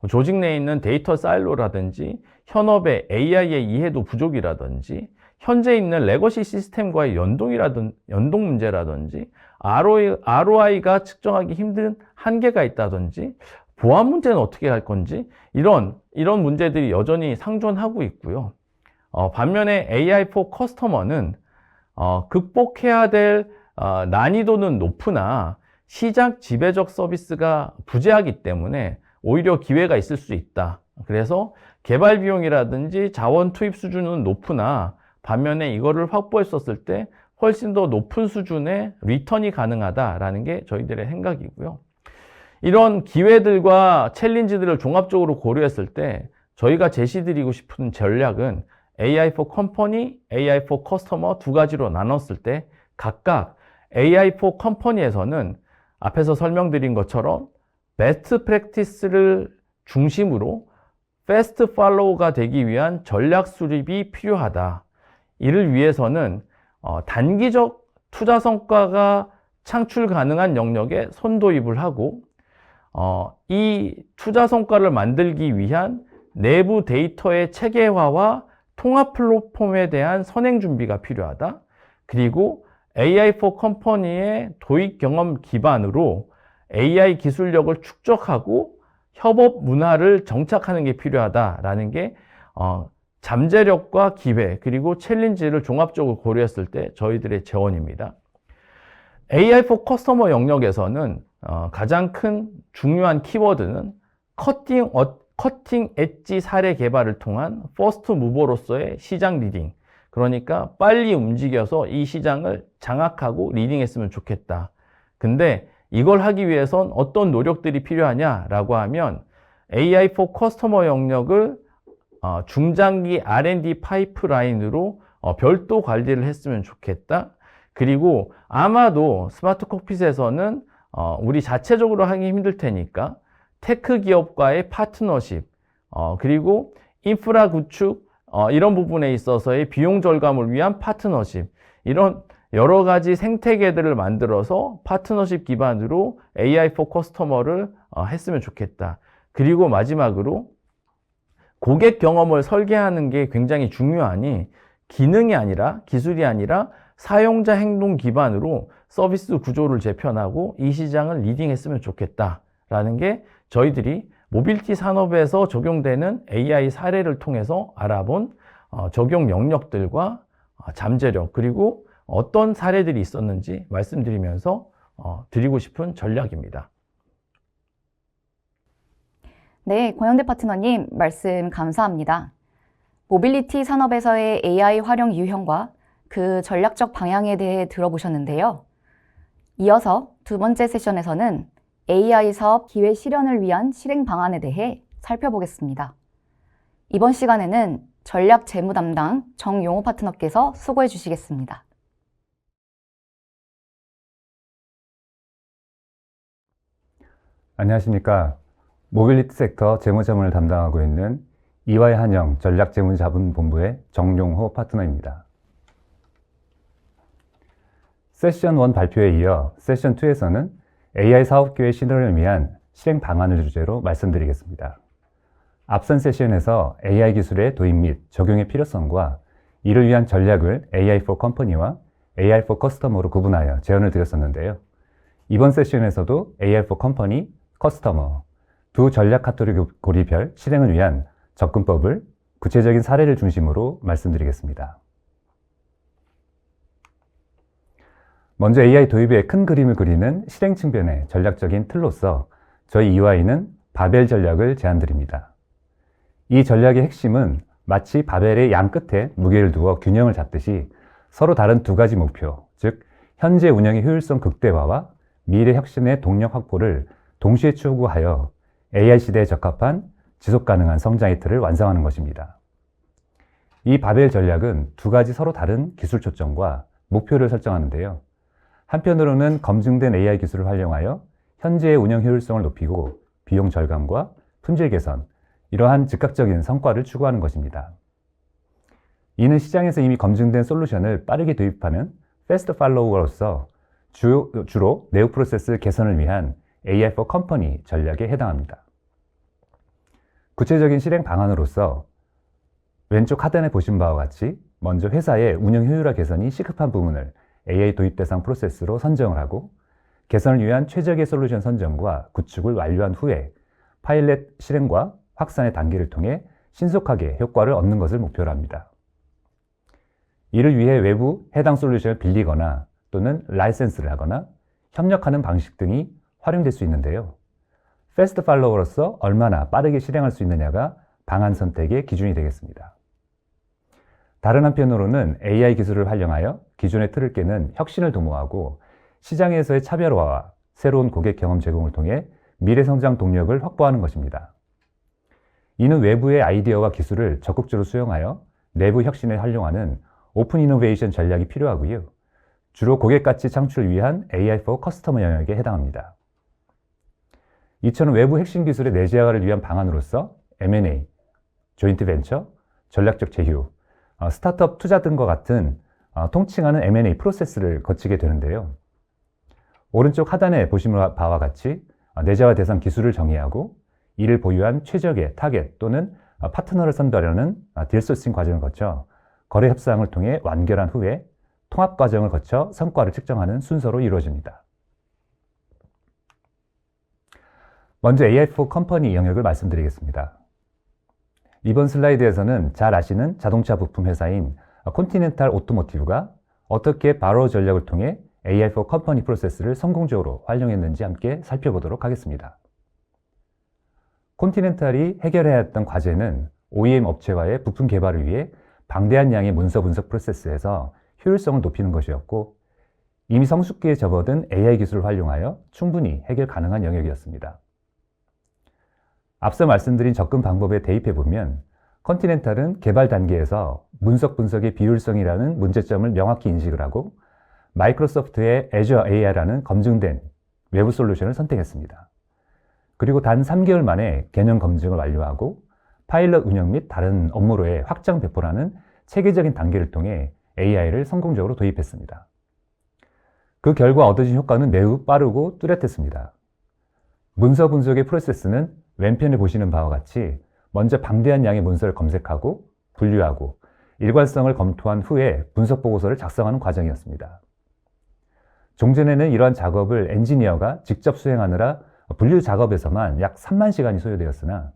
조직 내에 있는 데이터 사일로라든지 현업의 AI의 이해도 부족이라든지 현재 있는 레거시 시스템과의 연동 문제라든지 ROI가 측정하기 힘든 한계가 있다든지 보안 문제는 어떻게 할 건지 이런 문제들이 여전히 상존하고 있고요. 반면에 AI for 커스터머는 극복해야 될 난이도는 높으나 시장 지배적 서비스가 부재하기 때문에 오히려 기회가 있을 수 있다. 그래서 개발 비용이라든지 자원 투입 수준은 높으나 반면에 이거를 확보했었을 때 훨씬 더 높은 수준의 리턴이 가능하다라는 게 저희들의 생각이고요. 이런 기회들과 챌린지들을 종합적으로 고려했을 때 저희가 제시드리고 싶은 전략은 AI for 컴퍼니, AI for 커스터머 두 가지로 나눴을 때 각각 AI for 컴퍼니에서는 앞에서 설명드린 것처럼 베스트 프랙티스를 중심으로 패스트 팔로우가 되기 위한 전략 수립이 필요하다. 이를 위해서는 단기적 투자 성과가 창출 가능한 영역에 선도입을 하고 이 투자 성과를 만들기 위한 내부 데이터의 체계화와 통합 플랫폼에 대한 선행 준비가 필요하다. 그리고 AI for 컴퍼니의 도입 경험 기반으로 AI 기술력을 축적하고 협업 문화를 정착하는 게 필요하다라는 게 잠재력과 기회 그리고 챌린지를 종합적으로 고려했을 때 저희들의 제언입니다. AI for 커스터머 영역에서는 가장 큰 중요한 키워드는 커팅 엣지 사례 개발을 통한 퍼스트 무버로서의 시장 리딩, 그러니까 빨리 움직여서 이 시장을 장악하고 리딩했으면 좋겠다. 근데 이걸 하기 위해선 어떤 노력들이 필요하냐라고 하면 AI for 커스터머 영역을 중장기 R&D 파이프라인으로 별도 관리를 했으면 좋겠다. 그리고 아마도 스마트 콕핏에서는 우리 자체적으로 하기 힘들 테니까 테크 기업과의 파트너십, 그리고 인프라 구축, 이런 부분에 있어서의 비용 절감을 위한 파트너십, 이런 여러 가지 생태계들을 만들어서 파트너십 기반으로 AI for 커스터머를 했으면 좋겠다. 그리고 마지막으로 고객 경험을 설계하는 게 굉장히 중요하니 기능이 아니라 기술이 아니라 사용자 행동 기반으로 서비스 구조를 재편하고 이 시장을 리딩했으면 좋겠다라는 게 저희들이 모빌리티 산업에서 적용되는 AI 사례를 통해서 알아본 적용 영역들과 잠재력 그리고 어떤 사례들이 있었는지 말씀드리면서 드리고 싶은 전략입니다. 네, 권영대 파트너님 말씀 감사합니다. 모빌리티 산업에서의 AI 활용 유형과 그 전략적 방향에 대해 들어보셨는데요. 이어서 두 번째 세션에서는 AI 사업 기회 실현을 위한 실행 방안에 대해 살펴보겠습니다. 이번 시간에는 전략 재무 담당 정용호 파트너께서 수고해 주시겠습니다. 안녕하십니까. 모빌리티 섹터 재무자문을 담당하고 있는 EY한영 전략재무자문본부의 정용호 파트너입니다. 세션 1 발표에 이어 세션 2에서는 AI 사업기회 실현을 위한 실행 방안을 주제로 말씀드리겠습니다. 앞선 세션에서 AI 기술의 도입 및 적용의 필요성과 이를 위한 전략을 AI for 컴퍼니와 AI for 커스터머로 구분하여 제언을 드렸었는데요. 이번 세션에서도 AI for 컴퍼니, 커스터머 두 전략 카테고리별 실행을 위한 접근법을 구체적인 사례를 중심으로 말씀드리겠습니다. 먼저 AI 도입의 큰 그림을 그리는 실행 측면의 전략적인 틀로서 저희 EY는 바벨 전략을 제안드립니다. 이 전략의 핵심은 마치 바벨의 양 끝에 무게를 두어 균형을 잡듯이 서로 다른 두 가지 목표, 즉 현재 운영의 효율성 극대화와 미래 혁신의 동력 확보를 동시에 추구하여 AI 시대에 적합한 지속 가능한 성장의 틀을 완성하는 것입니다. 이 바벨 전략은 두 가지 서로 다른 기술 초점과 목표를 설정하는데요. 한편으로는 검증된 AI 기술을 활용하여 현재의 운영 효율성을 높이고 비용 절감과 품질 개선, 이러한 즉각적인 성과를 추구하는 것입니다. 이는 시장에서 이미 검증된 솔루션을 빠르게 도입하는 패스트 팔로워로서 주로 내부 프로세스 개선을 위한 AI for Company 전략에 해당합니다. 구체적인 실행 방안으로서 왼쪽 하단에 보신 바와 같이 먼저 회사의 운영 효율화 개선이 시급한 부분을 AI 도입 대상 프로세스로 선정을 하고 개선을 위한 최적의 솔루션 선정과 구축을 완료한 후에 파일럿 실행과 확산의 단계를 통해 신속하게 효과를 얻는 것을 목표로 합니다. 이를 위해 외부 해당 솔루션을 빌리거나 또는 라이센스를 하거나 협력하는 방식 등이 활용될 수 있는데요. 패스트 팔로워로서 얼마나 빠르게 실행할 수 있느냐가 방안 선택의 기준이 되겠습니다. 다른 한편으로는 AI 기술을 활용하여 기존의 틀을 깨는 혁신을 도모하고 시장에서의 차별화와 새로운 고객 경험 제공을 통해 미래 성장 동력을 확보하는 것입니다. 이는 외부의 아이디어와 기술을 적극적으로 수용하여 내부 혁신에 활용하는 오픈 이노베이션 전략이 필요하고요. 주로 고객 가치 창출을 위한 AI for 커스터머 영역에 해당합니다. 이처럼 외부 핵심 기술의 내재화를 위한 방안으로서 M&A, 조인트 벤처, 전략적 제휴, 스타트업 투자 등과 같은 통칭하는 M&A 프로세스를 거치게 되는데요. 오른쪽 하단에 보시는 바와 같이 내재화 대상 기술을 정의하고 이를 보유한 최적의 타겟 또는 파트너를 선별하는 딜 소싱 과정을 거쳐 거래 협상을 통해 완결한 후에 통합 과정을 거쳐 성과를 측정하는 순서로 이루어집니다. 먼저 AI for Company 영역을 말씀드리겠습니다. 이번 슬라이드에서는 잘 아시는 자동차 부품 회사인 콘티넨탈 오토모티브가 어떻게 바로 전략을 통해 AI for Company 프로세스를 성공적으로 활용했는지 함께 살펴보도록 하겠습니다. 콘티넨탈이 해결해야 했던 과제는 OEM 업체와의 부품 개발을 위해 방대한 양의 문서 분석 프로세스에서 효율성을 높이는 것이었고 이미 성숙기에 접어든 AI 기술을 활용하여 충분히 해결 가능한 영역이었습니다. 앞서 말씀드린 접근 방법에 대입해보면 컨티넨탈은 개발 단계에서 문서 분석의 비효율성이라는 문제점을 명확히 인식을 하고 마이크로소프트의 Azure AI라는 검증된 외부 솔루션을 선택했습니다. 그리고 단 3개월 만에 개념 검증을 완료하고 파일럿 운영 및 다른 업무로의 확장 배포라는 체계적인 단계를 통해 AI를 성공적으로 도입했습니다. 그 결과 얻어진 효과는 매우 빠르고 뚜렷했습니다. 문서 분석의 프로세스는 왼편에 보시는 바와 같이 먼저 방대한 양의 문서를 검색하고 분류하고 일관성을 검토한 후에 분석 보고서를 작성하는 과정이었습니다. 종전에는 이러한 작업을 엔지니어가 직접 수행하느라 분류 작업에서만 약 3만 시간이 소요되었으나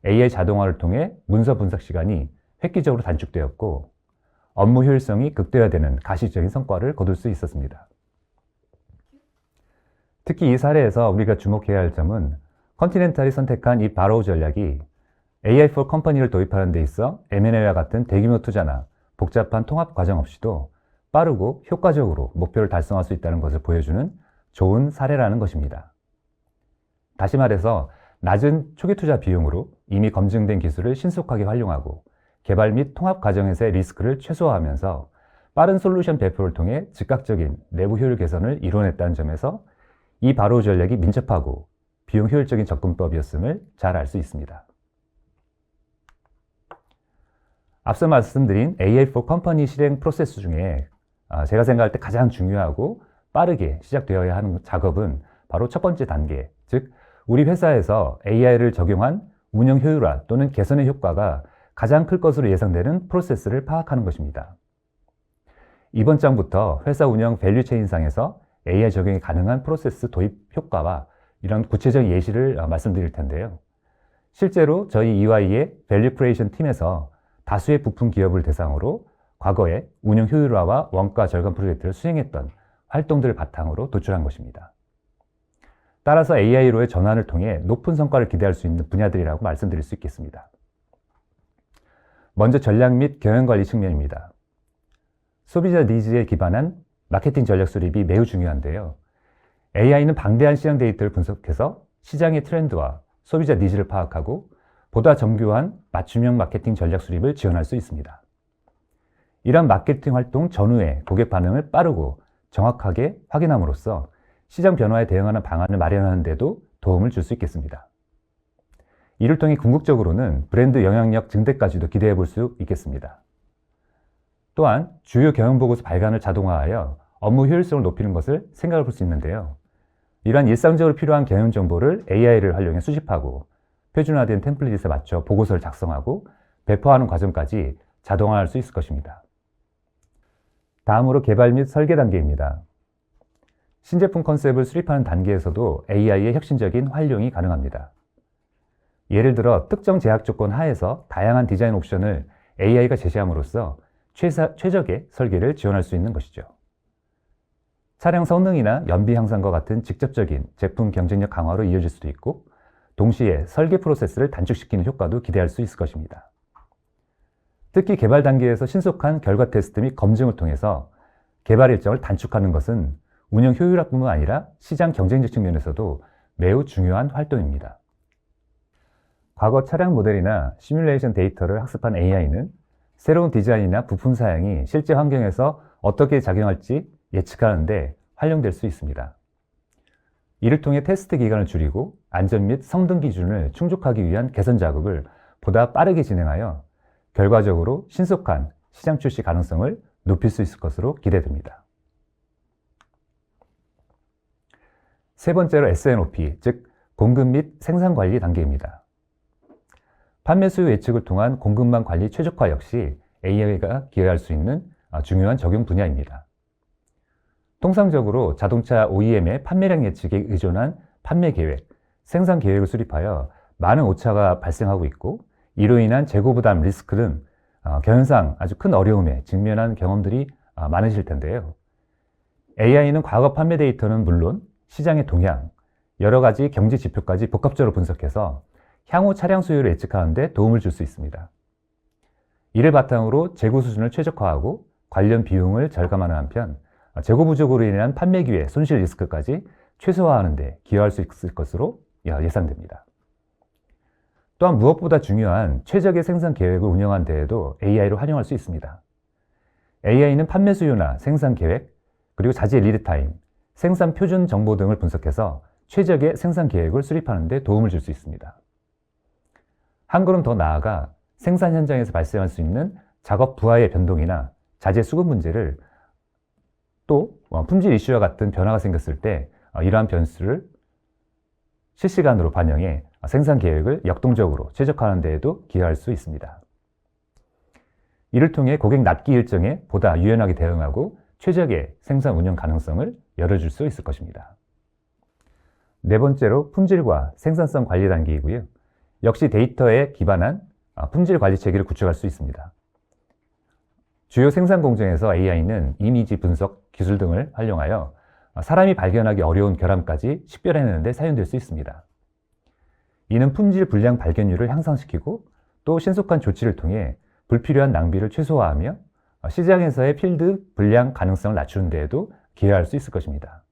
AI 자동화를 통해 문서 분석 시간이 획기적으로 단축되었고 업무 효율성이 극대화되는 가시적인 성과를 거둘 수 있었습니다. 특히 이 사례에서 우리가 주목해야 할 점은 컨티넨탈이 선택한 이 바로우 전략이 AI for Company를 도입하는 데 있어 M&A와 같은 대규모 투자나 복잡한 통합 과정 없이도 빠르고 효과적으로 목표를 달성할 수 있다는 것을 보여주는 좋은 사례라는 것입니다. 다시 말해서 낮은 초기 투자 비용으로 이미 검증된 기술을 신속하게 활용하고 개발 및 통합 과정에서의 리스크를 최소화하면서 빠른 솔루션 배포를 통해 즉각적인 내부 효율 개선을 이뤄냈다는 점에서 이 바로우 전략이 민첩하고 비용 효율적인 접근법이었음을 잘 알 수 있습니다. 앞서 말씀드린 AI for Company 실행 프로세스 중에 제가 생각할 때 가장 중요하고 빠르게 시작되어야 하는 작업은 바로 첫 번째 단계, 즉 우리 회사에서 AI를 적용한 운영 효율화 또는 개선의 효과가 가장 클 것으로 예상되는 프로세스를 파악하는 것입니다. 이번 장부터 회사 운영 밸류 체인상에서 AI 적용이 가능한 프로세스 도입 효과와 이런 구체적인 예시를 말씀드릴 텐데요. 실제로 저희 EY의 밸류 크리에이션 팀에서 다수의 부품 기업을 대상으로 과거에 운영 효율화와 원가 절감 프로젝트를 수행했던 활동들을 바탕으로 도출한 것입니다. 따라서 AI로의 전환을 통해 높은 성과를 기대할 수 있는 분야들이라고 말씀드릴 수 있겠습니다. 먼저 전략 및 경영관리 측면입니다. 소비자 니즈에 기반한 마케팅 전략 수립이 매우 중요한데요. AI는 방대한 시장 데이터를 분석해서 시장의 트렌드와 소비자 니즈를 파악하고 보다 정교한 맞춤형 마케팅 전략 수립을 지원할 수 있습니다. 이런 마케팅 활동 전후에 고객 반응을 빠르고 정확하게 확인함으로써 시장 변화에 대응하는 방안을 마련하는 데도 도움을 줄 수 있겠습니다. 이를 통해 궁극적으로는 브랜드 영향력 증대까지도 기대해 볼 수 있겠습니다. 또한 주요 경영보고서 발간을 자동화하여 업무 효율성을 높이는 것을 생각해 볼 수 있는데요. 이러한 일상적으로 필요한 경영 정보를 AI를 활용해 수집하고 표준화된 템플릿에 맞춰 보고서를 작성하고 배포하는 과정까지 자동화할 수 있을 것입니다. 다음으로 개발 및 설계 단계입니다. 신제품 컨셉을 수립하는 단계에서도 AI의 혁신적인 활용이 가능합니다. 예를 들어 특정 제약 조건 하에서 다양한 디자인 옵션을 AI가 제시함으로써 최적의 설계를 지원할 수 있는 것이죠. 차량 성능이나 연비 향상과 같은 직접적인 제품 경쟁력 강화로 이어질 수도 있고 동시에 설계 프로세스를 단축시키는 효과도 기대할 수 있을 것입니다. 특히 개발 단계에서 신속한 결과 테스트 및 검증을 통해서 개발 일정을 단축하는 것은 운영 효율화뿐만 아니라 시장 경쟁력 측면에서도 매우 중요한 활동입니다. 과거 차량 모델이나 시뮬레이션 데이터를 학습한 AI는 새로운 디자인이나 부품 사양이 실제 환경에서 어떻게 작용할지 예측하는데 활용될 수 있습니다. 이를 통해 테스트 기간을 줄이고 안전 및 성능 기준을 충족하기 위한 개선 작업을 보다 빠르게 진행하여 결과적으로 신속한 시장 출시 가능성을 높일 수 있을 것으로 기대됩니다. 세 번째로 S&OP, 즉 공급 및 생산 관리 단계입니다. 판매 수요 예측을 통한 공급망 관리 최적화 역시 AI가 기여할 수 있는 중요한 적용 분야입니다. 통상적으로 자동차 OEM의 판매량 예측에 의존한 판매 계획, 생산 계획을 수립하여 많은 오차가 발생하고 있고 이로 인한 재고 부담 리스크 등 경영상 아주 큰 어려움에 직면한 경험들이 많으실 텐데요. AI는 과거 판매 데이터는 물론 시장의 동향, 여러 가지 경제 지표까지 복합적으로 분석해서 향후 차량 수요를 예측하는 데 도움을 줄 수 있습니다. 이를 바탕으로 재고 수준을 최적화하고 관련 비용을 절감하는 한편 재고 부족으로 인한 판매 기회, 손실 리스크까지 최소화하는 데 기여할 수 있을 것으로 예상됩니다. 또한 무엇보다 중요한 최적의 생산 계획을 운영하는 데에도 AI를 활용할 수 있습니다. AI는 판매 수요나 생산 계획, 그리고 자재 리드타임, 생산 표준 정보 등을 분석해서 최적의 생산 계획을 수립하는 데 도움을 줄 수 있습니다. 한 걸음 더 나아가 생산 현장에서 발생할 수 있는 작업 부하의 변동이나 자재 수급 문제를 또 품질 이슈와 같은 변화가 생겼을 때 이러한 변수를 실시간으로 반영해 생산 계획을 역동적으로 최적화하는 데에도 기여할 수 있습니다. 이를 통해 고객 납기 일정에 보다 유연하게 대응하고 최적의 생산 운영 가능성을 열어줄 수 있을 것입니다. 네 번째로 품질과 생산성 관리 단계이고요. 역시 데이터에 기반한 품질 관리 체계를 구축할 수 있습니다. 주요 생산 공정에서 AI는 이미지 분석 기술 등을 활용하여 사람이 발견하기 어려운 결함까지 식별해내는 데 사용될 수 있습니다. 이는 품질 불량 발견율을 향상시키고 또 신속한 조치를 통해 불필요한 낭비를 최소화하며 시장에서의 필드 불량 가능성을 낮추는 데에도 기여할 수 있을 것입니다.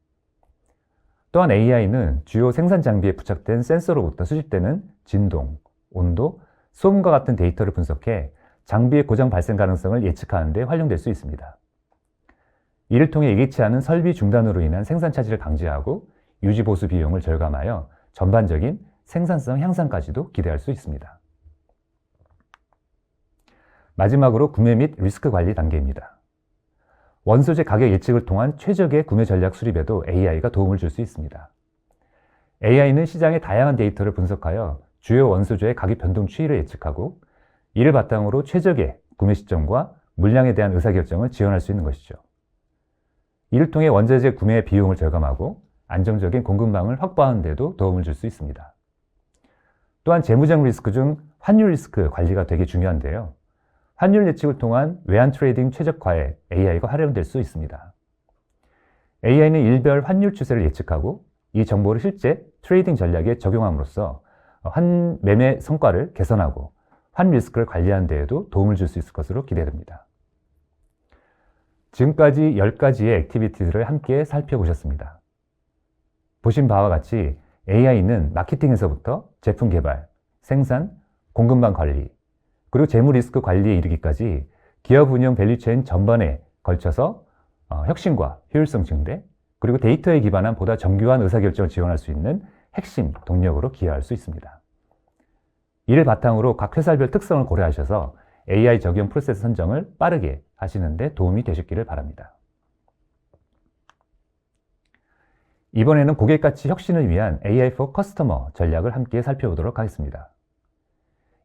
또한 AI는 주요 생산 장비에 부착된 센서로부터 수집되는 진동, 온도, 소음과 같은 데이터를 분석해 장비의 고장 발생 가능성을 예측하는 데 활용될 수 있습니다. 이를 통해 예기치 않은 설비 중단으로 인한 생산 차질을 방지하고 유지 보수 비용을 절감하여 전반적인 생산성 향상까지도 기대할 수 있습니다. 마지막으로 구매 및 리스크 관리 단계입니다. 원소재 가격 예측을 통한 최적의 구매 전략 수립에도 AI가 도움을 줄 수 있습니다. AI는 시장의 다양한 데이터를 분석하여 주요 원소재의 가격 변동 추이를 예측하고 이를 바탕으로 최적의 구매 시점과 물량에 대한 의사결정을 지원할 수 있는 것이죠. 이를 통해 원자재 구매 비용을 절감하고 안정적인 공급망을 확보하는 데도 도움을 줄 수 있습니다. 또한 재무장 리스크 중 환율 리스크 관리가 되게 중요한데요. 환율 예측을 통한 외환 트레이딩 최적화에 AI가 활용될 수 있습니다. AI는 일별 환율 추세를 예측하고 이 정보를 실제 트레이딩 전략에 적용함으로써 매매 성과를 개선하고 환 리스크를 관리하는 데에도 도움을 줄 수 있을 것으로 기대됩니다. 지금까지 10가지의 액티비티들을 함께 살펴보셨습니다. 보신 바와 같이 AI는 마케팅에서부터 제품 개발, 생산, 공급망 관리, 그리고 재무 리스크 관리에 이르기까지 기업 운영 밸류체인 전반에 걸쳐서 혁신과 효율성 증대, 그리고 데이터에 기반한 보다 정교한 의사결정을 지원할 수 있는 핵심 동력으로 기여할 수 있습니다. 이를 바탕으로 각 회사별 특성을 고려하셔서 AI 적용 프로세스 선정을 빠르게 하시는 데 도움이 되셨기를 바랍니다. 이번에는 고객가치 혁신을 위한 AI for Customer 전략을 함께 살펴보도록 하겠습니다.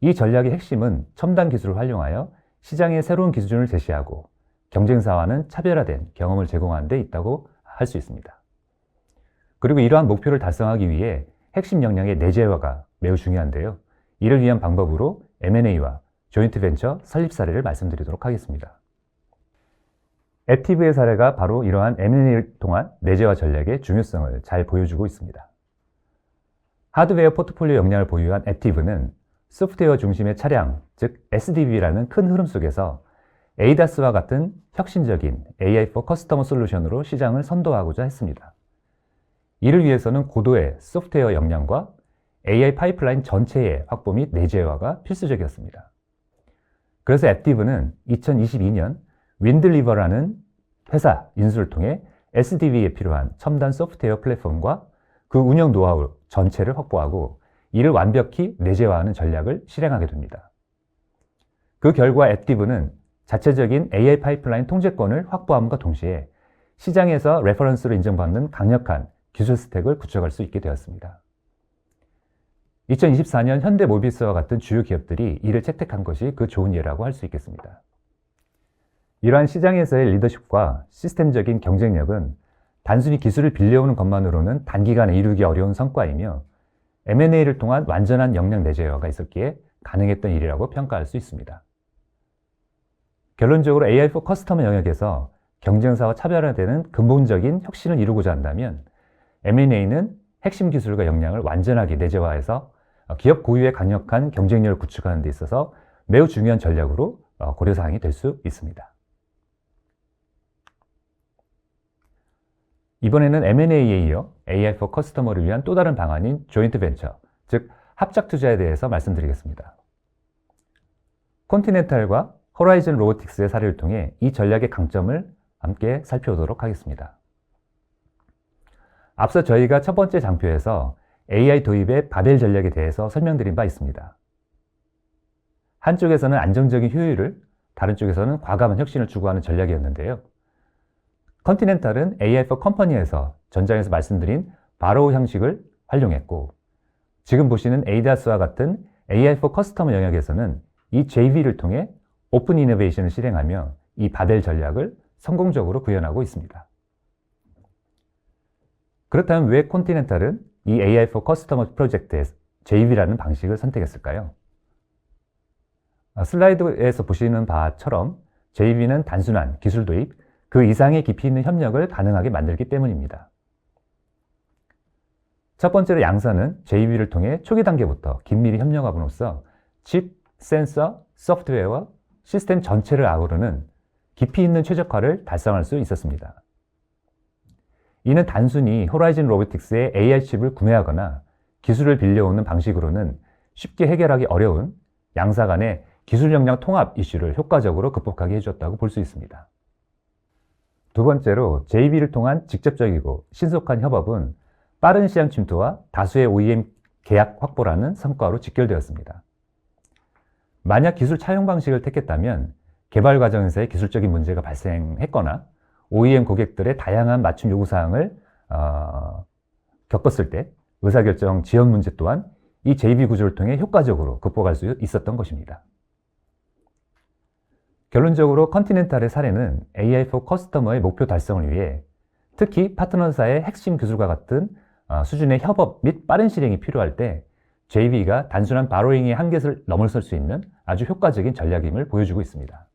이 전략의 핵심은 첨단 기술을 활용하여 시장에 새로운 기준을 제시하고 경쟁사와는 차별화된 경험을 제공하는 데 있다고 할 수 있습니다. 그리고 이러한 목표를 달성하기 위해 핵심 역량의 내재화가 매우 중요한데요. 이를 위한 방법으로 M&A와 조인트 벤처 설립 사례를 말씀드리도록 하겠습니다. 애티브의 사례가 바로 이러한 M&A를 통한 내재화 전략의 중요성을 잘 보여주고 있습니다. 하드웨어 포트폴리오 역량을 보유한 애티브는 소프트웨어 중심의 차량, 즉 SDV라는 큰 흐름 속에서 ADAS와 같은 혁신적인 AI for Customer 솔루션으로 시장을 선도하고자 했습니다. 이를 위해서는 고도의 소프트웨어 역량과 AI 파이프라인 전체의 확보 및 내재화가 필수적이었습니다. 그래서 애티브는 2022년 윈들리버라는 회사 인수를 통해 SDV에 필요한 첨단 소프트웨어 플랫폼과 그 운영 노하우 전체를 확보하고 이를 완벽히 내재화하는 전략을 실행하게 됩니다. 그 결과 애티브는 자체적인 AI 파이프라인 통제권을 확보함과 동시에 시장에서 레퍼런스로 인정받는 강력한 기술 스택을 구축할 수 있게 되었습니다. 2024년 현대모비스와 같은 주요 기업들이 이를 채택한 것이 그 좋은 예라고 할 수 있겠습니다. 이러한 시장에서의 리더십과 시스템적인 경쟁력은 단순히 기술을 빌려오는 것만으로는 단기간에 이루기 어려운 성과이며 M&A를 통한 완전한 역량 내재화가 있었기에 가능했던 일이라고 평가할 수 있습니다. 결론적으로 AI for Customer 영역에서 경쟁사와 차별화되는 근본적인 혁신을 이루고자 한다면 M&A는 핵심 기술과 역량을 완전하게 내재화해서 기업 고유의 강력한 경쟁력을 구축하는 데 있어서 매우 중요한 전략으로 고려사항이 될 수 있습니다. 이번에는 M&A에 이어 AI for Customer를 위한 또 다른 방안인 조인트 벤처, 즉 합작 투자에 대해서 말씀드리겠습니다. 콘티넨탈과 호라이즌 로보틱스의 사례를 통해 이 전략의 강점을 함께 살펴보도록 하겠습니다. 앞서 저희가 첫 번째 장표에서 AI 도입의 바벨 전략에 대해서 설명드린 바 있습니다. 한쪽에서는 안정적인 효율을, 다른 쪽에서는 과감한 혁신을 추구하는 전략이었는데요. 컨티넨탈은 AI for Company에서 전장에서 말씀드린 바로우 형식을 활용했고, 지금 보시는 ADAS와 같은 AI for Customer 영역에서는 이 JV를 통해 오픈 이노베이션을 실행하며 이 바벨 전략을 성공적으로 구현하고 있습니다. 그렇다면 왜 콘티넨탈은 이 AI for Customer 프로젝트의 JV라는 방식을 선택했을까요? 슬라이드에서 보시는 바처럼 JV는 단순한 기술 도입, 그 이상의 깊이 있는 협력을 가능하게 만들기 때문입니다. 첫 번째로 양사는 JV를 통해 초기 단계부터 긴밀히 협력함으로써 칩, 센서, 소프트웨어와 시스템 전체를 아우르는 깊이 있는 최적화를 달성할 수 있었습니다. 이는 단순히 호라이즌 로보틱스의 AI 칩을 구매하거나 기술을 빌려오는 방식으로는 쉽게 해결하기 어려운 양사 간의 기술 역량 통합 이슈를 효과적으로 극복하게 해줬다고 볼 수 있습니다. 두 번째로 JV를 통한 직접적이고 신속한 협업은 빠른 시장 침투와 다수의 OEM 계약 확보라는 성과로 직결되었습니다. 만약 기술 차용 방식을 택했다면 개발 과정에서의 기술적인 문제가 발생했거나 OEM 고객들의 다양한 맞춤 요구사항을 겪었을 때 의사결정 지연 문제 또한 이 JV 구조를 통해 효과적으로 극복할 수 있었던 것입니다. 결론적으로 컨티넨탈의 사례는 AI for Customer의 목표 달성을 위해 특히 파트너사의 핵심 기술과 같은 수준의 협업 및 빠른 실행이 필요할 때 JV가 단순한 바로잉의 한계를 넘어설 수 있는 아주 효과적인 전략임을 보여주고 있습니다.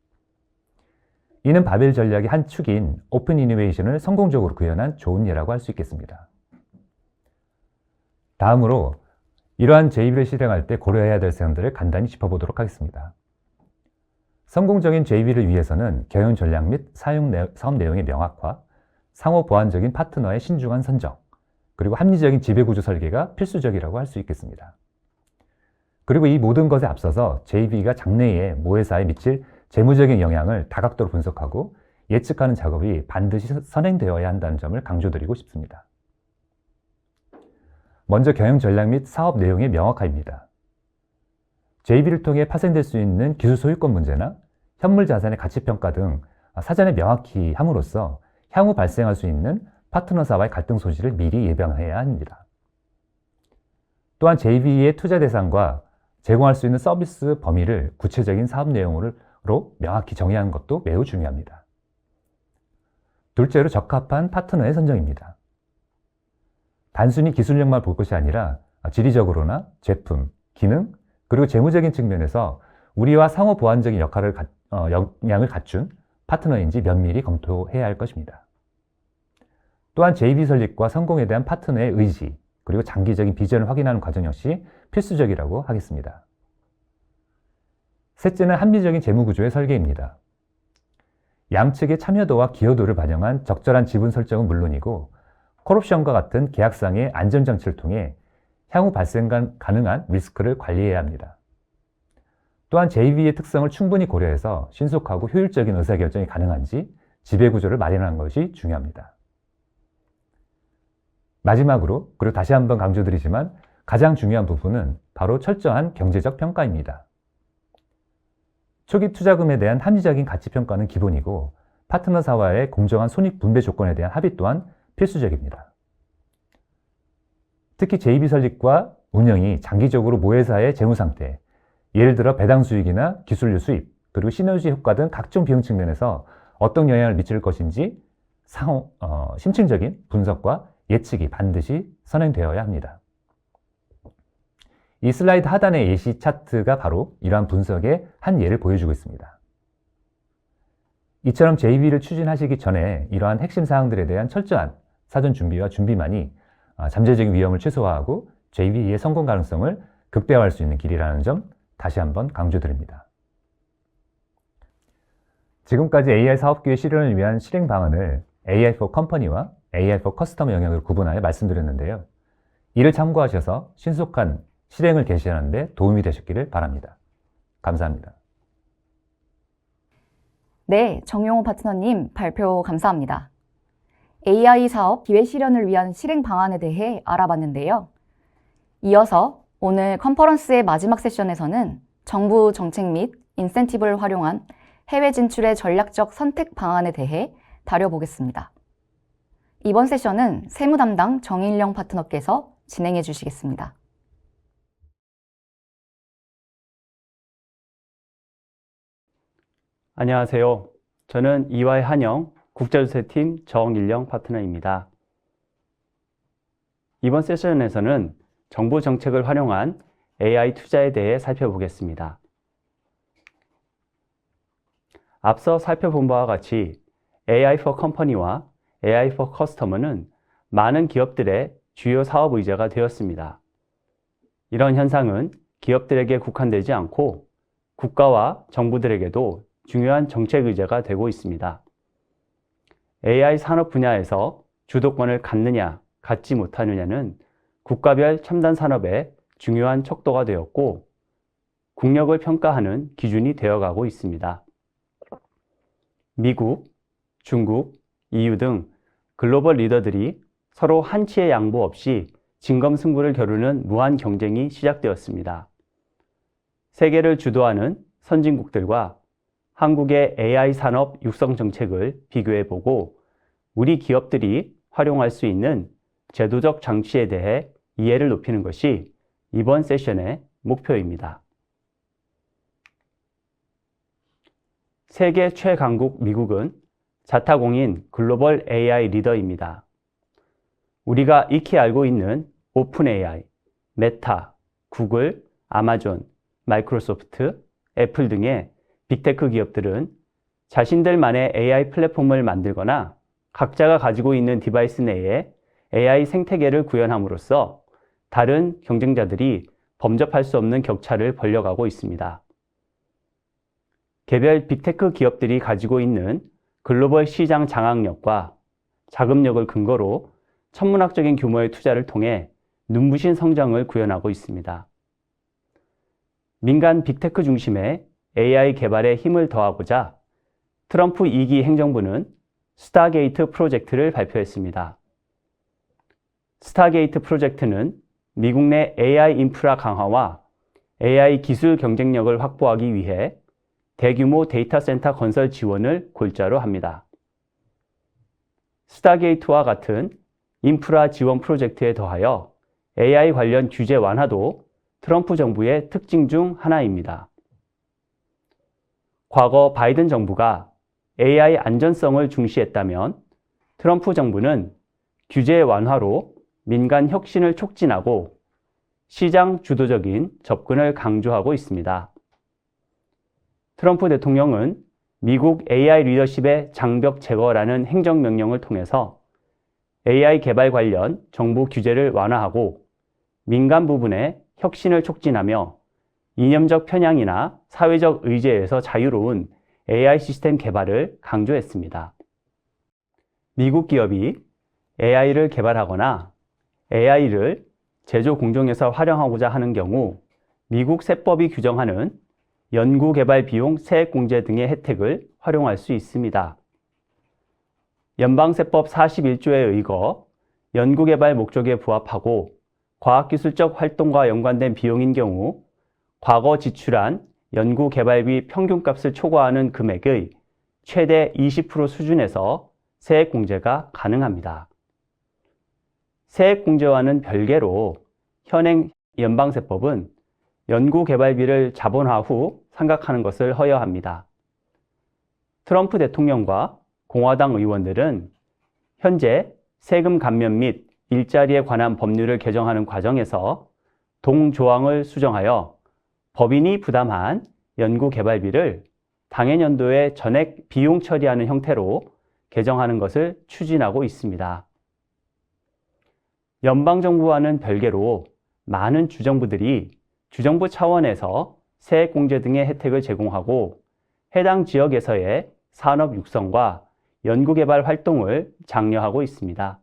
이는 바벨 전략의 한 축인 오픈 이노베이션을 성공적으로 구현한 좋은 예라고 할 수 있겠습니다. 다음으로 이러한 JV를 실행할 때 고려해야 될 사항들을 간단히 짚어보도록 하겠습니다. 성공적인 JV를 위해서는 경영 전략 및 사업 내용의 명확화, 상호 보완적인 파트너의 신중한 선정, 그리고 합리적인 지배구조 설계가 필수적이라고 할 수 있겠습니다. 그리고 이 모든 것에 앞서서 JV가 장래에 모회사에 미칠 재무적인 영향을 다각도로 분석하고 예측하는 작업이 반드시 선행되어야 한다는 점을 강조드리고 싶습니다. 먼저 경영 전략 및 사업 내용의 명확화입니다. JV를 통해 파생될 수 있는 기술 소유권 문제나 현물 자산의 가치 평가 등 사전에 명확히 함으로써 향후 발생할 수 있는 파트너사와의 갈등 소지를 미리 예방해야 합니다. 또한 JV의 투자 대상과 제공할 수 있는 서비스 범위를 구체적인 사업 내용으로 명확히 정의하는 것도 매우 중요합니다. 둘째로 적합한 파트너의 선정입니다. 단순히 기술력만 볼 것이 아니라 지리적으로나 제품, 기능, 그리고 재무적인 측면에서 우리와 상호 보완적인 역량을 갖춘 파트너인지 면밀히 검토해야 할 것입니다. 또한 JV 설립과 성공에 대한 파트너의 의지, 그리고 장기적인 비전을 확인하는 과정 역시 필수적이라고 하겠습니다. 셋째는 합리적인 재무구조의 설계입니다. 양측의 참여도와 기여도를 반영한 적절한 지분 설정은 물론이고 콜옵션과 같은 계약상의 안전장치를 통해 향후 발생 가능한 리스크를 관리해야 합니다. 또한 JV의 특성을 충분히 고려해서 신속하고 효율적인 의사결정이 가능한지 지배구조를 마련하는 것이 중요합니다. 마지막으로, 그리고 다시 한번 강조드리지만 가장 중요한 부분은 바로 철저한 경제적 평가입니다. 초기 투자금에 대한 합리적인 가치 평가는 기본이고 파트너사와의 공정한 손익 분배 조건에 대한 합의 또한 필수적입니다. 특히 JV 설립과 운영이 장기적으로 모회사의 재무 상태, 예를 들어 배당 수익이나 기술료 수입, 그리고 시너지 효과 등 각종 비용 측면에서 어떤 영향을 미칠 것인지 심층적인 분석과 예측이 반드시 선행되어야 합니다. 이 슬라이드 하단의 예시 차트가 바로 이러한 분석의 한 예를 보여주고 있습니다. 이처럼 JV를 추진하시기 전에 이러한 핵심 사항들에 대한 철저한 사전 준비와 준비만이 잠재적인 위험을 최소화하고 JV의 성공 가능성을 극대화할 수 있는 길이라는 점 다시 한번 강조드립니다. 지금까지 AI 사업계획 실현을 위한 실행 방안을 AI for Company와 AI for Customer 영역을 구분하여 말씀드렸는데요. 이를 참고하셔서 신속한 실행을 개시하는 데 도움이 되셨기를 바랍니다. 감사합니다. 네, 정용호 파트너님 발표 감사합니다. AI 사업 기획 실현을 위한 실행 방안에 대해 알아봤는데요. 이어서 오늘 컨퍼런스의 마지막 세션에서는 정부 정책 및 인센티브를 활용한 해외 진출의 전략적 선택 방안에 대해 다뤄보겠습니다. 이번 세션은 세무 담당 정일영 파트너께서 진행해 주시겠습니다. 안녕하세요. 저는 EY 한영 국제주세팀 정일영 파트너입니다. 이번 세션에서는 정부 정책을 활용한 AI 투자에 대해 살펴보겠습니다. 앞서 살펴본 바와 같이 AI for Company와 AI for Customer는 많은 기업들의 주요 사업 의제가 되었습니다. 이런 현상은 기업들에게 국한되지 않고 국가와 정부들에게도 중요한 정책 의제가 되고 있습니다. AI 산업 분야에서 주도권을 갖느냐, 갖지 못하느냐는 국가별 첨단 산업의 중요한 척도가 되었고 국력을 평가하는 기준이 되어가고 있습니다. 미국, 중국, EU 등 글로벌 리더들이 서로 한치의 양보 없이 진검승부를 겨루는 무한 경쟁이 시작되었습니다. 세계를 주도하는 선진국들과 한국의 AI 산업 육성 정책을 비교해보고 우리 기업들이 활용할 수 있는 제도적 장치에 대해 이해를 높이는 것이 이번 세션의 목표입니다. 세계 최강국 미국은 자타공인 글로벌 AI 리더입니다. 우리가 익히 알고 있는 오픈 AI, 메타, 구글, 아마존, 마이크로소프트, 애플 등의 빅테크 기업들은 자신들만의 AI 플랫폼을 만들거나 각자가 가지고 있는 디바이스 내에 AI 생태계를 구현함으로써 다른 경쟁자들이 범접할 수 없는 격차를 벌려가고 있습니다. 개별 빅테크 기업들이 가지고 있는 글로벌 시장 장악력과 자금력을 근거로 천문학적인 규모의 투자를 통해 눈부신 성장을 구현하고 있습니다. 민간 빅테크 중심의 AI 개발에 힘을 더하고자 트럼프 2기 행정부는 스타게이트 프로젝트를 발표했습니다. 스타게이트 프로젝트는 미국 내 AI 인프라 강화와 AI 기술 경쟁력을 확보하기 위해 대규모 데이터 센터 건설 지원을 골자로 합니다. 스타게이트와 같은 인프라 지원 프로젝트에 더하여 AI 관련 규제 완화도 트럼프 정부의 특징 중 하나입니다. 과거 바이든 정부가 AI 안전성을 중시했다면 트럼프 정부는 규제 완화로 민간 혁신을 촉진하고 시장 주도적인 접근을 강조하고 있습니다. 트럼프 대통령은 미국 AI 리더십의 장벽 제거라는 행정명령을 통해서 AI 개발 관련 정부 규제를 완화하고 민간 부분의 혁신을 촉진하며 이념적 편향이나 사회적 의제에서 자유로운 AI 시스템 개발을 강조했습니다. 미국 기업이 AI를 개발하거나 AI를 제조 공정에서 활용하고자 하는 경우 미국 세법이 규정하는 연구개발 비용 세액공제 등의 혜택을 활용할 수 있습니다. 연방세법 41조에 의거 연구개발 목적에 부합하고 과학기술적 활동과 연관된 비용인 경우 과거 지출한 연구개발비 평균값을 초과하는 금액의 최대 20% 수준에서 세액공제가 가능합니다. 세액공제와는 별개로 현행 연방세법은 연구개발비를 자본화 후 상각하는 것을 허여합니다. 트럼프 대통령과 공화당 의원들은 현재 세금 감면 및 일자리에 관한 법률을 개정하는 과정에서 동조항을 수정하여 법인이 부담한 연구개발비를 당해년도에 전액 비용 처리하는 형태로 개정하는 것을 추진하고 있습니다. 연방정부와는 별개로 많은 주정부들이 주정부 차원에서 세액공제 등의 혜택을 제공하고 해당 지역에서의 산업 육성과 연구개발 활동을 장려하고 있습니다.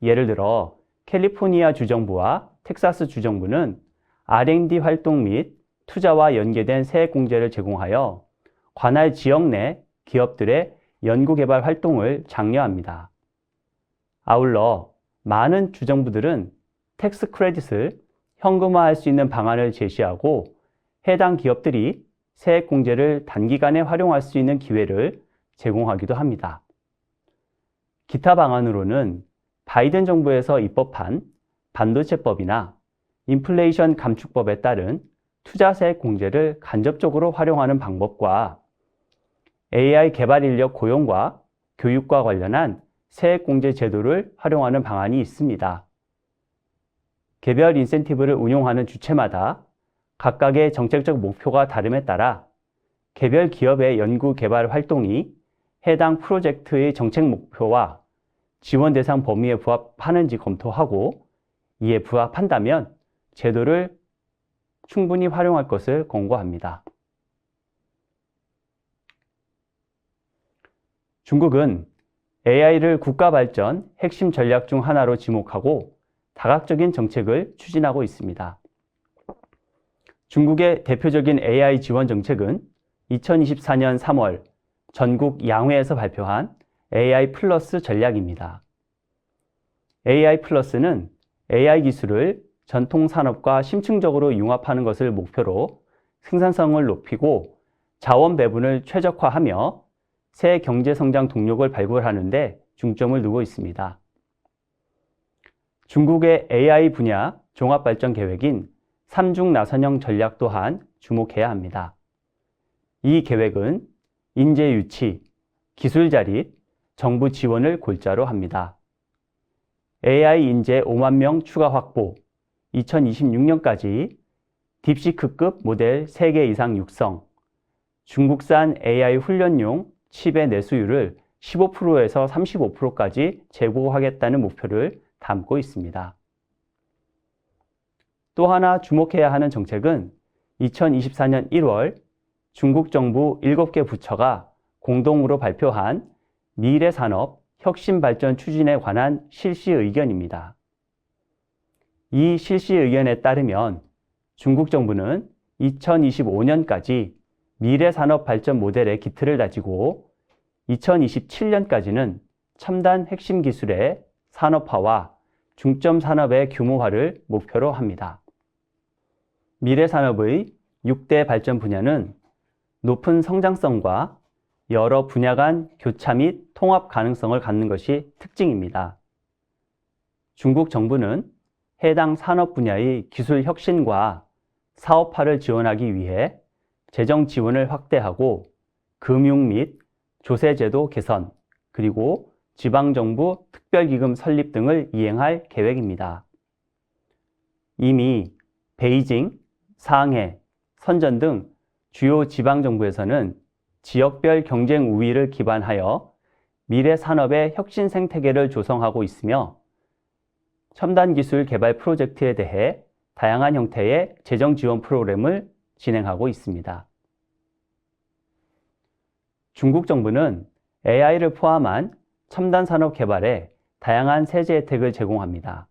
예를 들어 캘리포니아 주정부와 텍사스 주정부는 R&D 활동 및 투자와 연계된 세액공제를 제공하여 관할 지역 내 기업들의 연구개발 활동을 장려합니다. 아울러 많은 주정부들은 텍스 크레딧을 현금화할 수 있는 방안을 제시하고 해당 기업들이 세액공제를 단기간에 활용할 수 있는 기회를 제공하기도 합니다. 기타 방안으로는 바이든 정부에서 입법한 반도체법이나 인플레이션 감축법에 따른 투자세액 공제를 간접적으로 활용하는 방법과 AI 개발 인력 고용과 교육과 관련한 세액 공제 제도를 활용하는 방안이 있습니다. 개별 인센티브를 운용하는 주체마다 각각의 정책적 목표가 다름에 따라 개별 기업의 연구 개발 활동이 해당 프로젝트의 정책 목표와 지원 대상 범위에 부합하는지 검토하고 이에 부합한다면 제도를 충분히 활용할 것을 권고합니다. 중국은 AI를 국가 발전 핵심 전략 중 하나로 지목하고 다각적인 정책을 추진하고 있습니다. 중국의 대표적인 AI 지원 정책은 2024년 3월 전국 양회에서 발표한 AI 플러스 전략입니다. AI 플러스는 AI 기술을 전통 산업과 심층적으로 융합하는 것을 목표로 생산성을 높이고 자원 배분을 최적화하며 새 경제 성장 동력을 발굴하는 데 중점을 두고 있습니다. 중국의 AI 분야 종합발전 계획인 3중 나선형 전략 또한 주목해야 합니다. 이 계획은 인재 유치, 기술 자립, 정부 지원을 골자로 합니다. AI 인재 5만 명 추가 확보, 2026년까지 딥시크급 모델 3개 이상 육성, 중국산 AI 훈련용 칩의 내수율을 15%에서 35%까지 제고하겠다는 목표를 담고 있습니다. 또 하나 주목해야 하는 정책은 2024년 1월 중국 정부 7개 부처가 공동으로 발표한 미래산업 혁신발전 추진에 관한 실시 의견입니다. 이 실시 의견에 따르면 중국 정부는 2025년까지 미래산업 발전 모델의 기틀을 다지고 2027년까지는 첨단 핵심 기술의 산업화와 중점 산업의 규모화를 목표로 합니다. 미래산업의 6대 발전 분야는 높은 성장성과 여러 분야 간 교차 및 통합 가능성을 갖는 것이 특징입니다. 중국 정부는 해당 산업 분야의 기술 혁신과 사업화를 지원하기 위해 재정 지원을 확대하고 금융 및 조세제도 개선, 그리고 지방정부 특별기금 설립 등을 이행할 계획입니다. 이미 베이징, 상해, 선전 등 주요 지방정부에서는 지역별 경쟁 우위를 기반하여 미래 산업의 혁신 생태계를 조성하고 있으며 첨단 기술 개발 프로젝트에 대해 다양한 형태의 재정 지원 프로그램을 진행하고 있습니다. 중국 정부는 AI를 포함한 첨단 산업 개발에 다양한 세제 혜택을 제공합니다.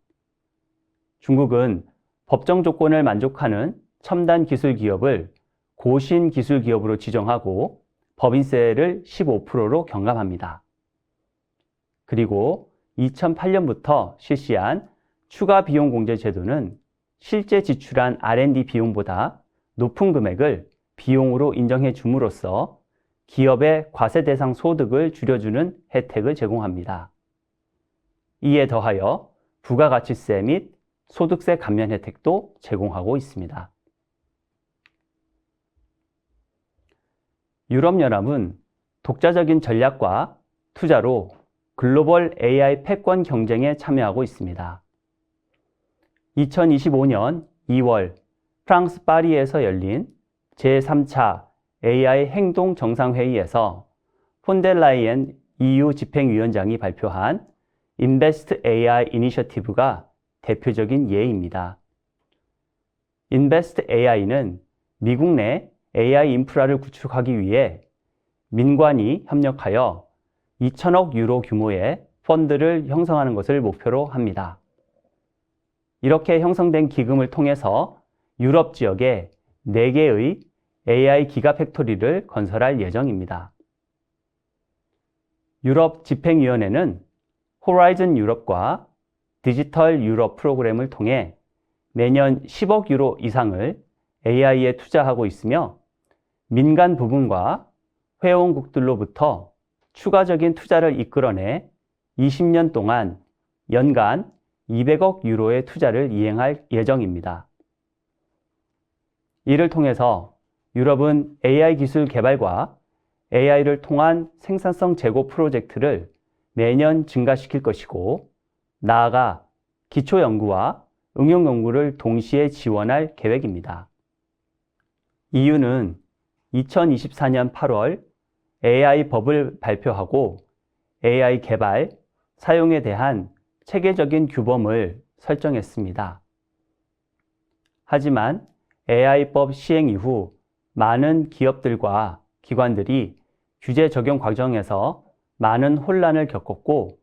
중국은 법정 조건을 만족하는 첨단 기술 기업을 고신 기술 기업으로 지정하고 법인세를 15%로 경감합니다. 그리고 2008년부터 실시한 추가 비용 공제 제도는 실제 지출한 R&D 비용보다 높은 금액을 비용으로 인정해 줌으로써 기업의 과세 대상 소득을 줄여주는 혜택을 제공합니다. 이에 더하여 부가가치세 및 소득세 감면 혜택도 제공하고 있습니다. 유럽연합은 독자적인 전략과 투자로 글로벌 AI 패권 경쟁에 참여하고 있습니다. 2025년 2월 프랑스 파리에서 열린 제3차 AI 행동 정상회의에서 폰델라이엔 EU 집행위원장이 발표한 Invest AI 이니셔티브가 대표적인 예입니다. Invest AI는 미국 내 AI 인프라를 구축하기 위해 민관이 협력하여 2천억 유로 규모의 펀드를 형성하는 것을 목표로 합니다. 이렇게 형성된 기금을 통해서 유럽 지역에 4개의 AI 기가 팩토리를 건설할 예정입니다. 유럽 집행위원회는 호라이즌 유럽과 디지털 유럽 프로그램을 통해 매년 10억 유로 이상을 AI에 투자하고 있으며 민간 부분과 회원국들로부터 추가적인 투자를 이끌어내 20년 동안 연간 200억 유로의 투자를 이행할 예정입니다. 이를 통해서 유럽은 AI 기술 개발과 AI를 통한 생산성 제고 프로젝트를 매년 증가시킬 것이고, 나아가 기초 연구와 응용 연구를 동시에 지원할 계획입니다. EU는 2024년 8월 AI 법을 발표하고 AI 개발, 사용에 대한 체계적인 규범을 설정했습니다. 하지만 AI법 시행 이후 많은 기업들과 기관들이 규제 적용 과정에서 많은 혼란을 겪었고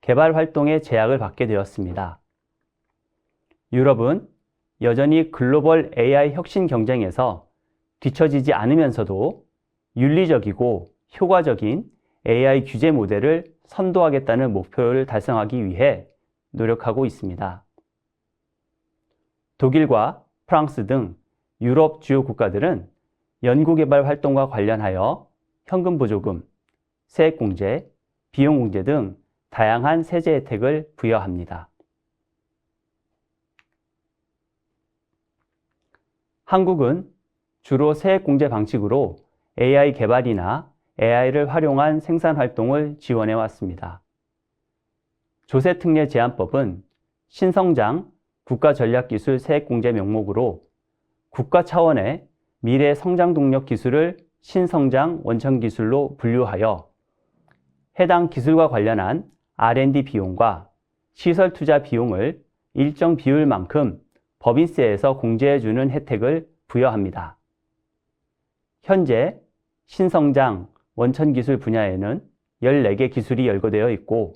개발 활동에 제약을 받게 되었습니다. 유럽은 여전히 글로벌 AI 혁신 경쟁에서 뒤처지지 않으면서도 윤리적이고 효과적인 AI 규제 모델을 선도하겠다는 목표를 달성하기 위해 노력하고 있습니다. 독일과 프랑스 등 유럽 주요 국가들은 연구개발 활동과 관련하여 현금 보조금, 세액공제, 비용공제 등 다양한 세제 혜택을 부여합니다. 한국은 주로 세액공제 방식으로 AI 개발이나 AI를 활용한 생산 활동을 지원해 왔습니다. 조세특례제한법은 신성장 국가전략기술 세액공제 명목으로 국가 차원의 미래 성장 동력 기술을 신성장 원천기술로 분류하여 해당 기술과 관련한 R&D 비용과 시설 투자 비용을 일정 비율만큼 법인세에서 공제해주는 혜택을 부여합니다. 현재 신성장, 원천기술 분야에는 14개 기술이 열거되어 있고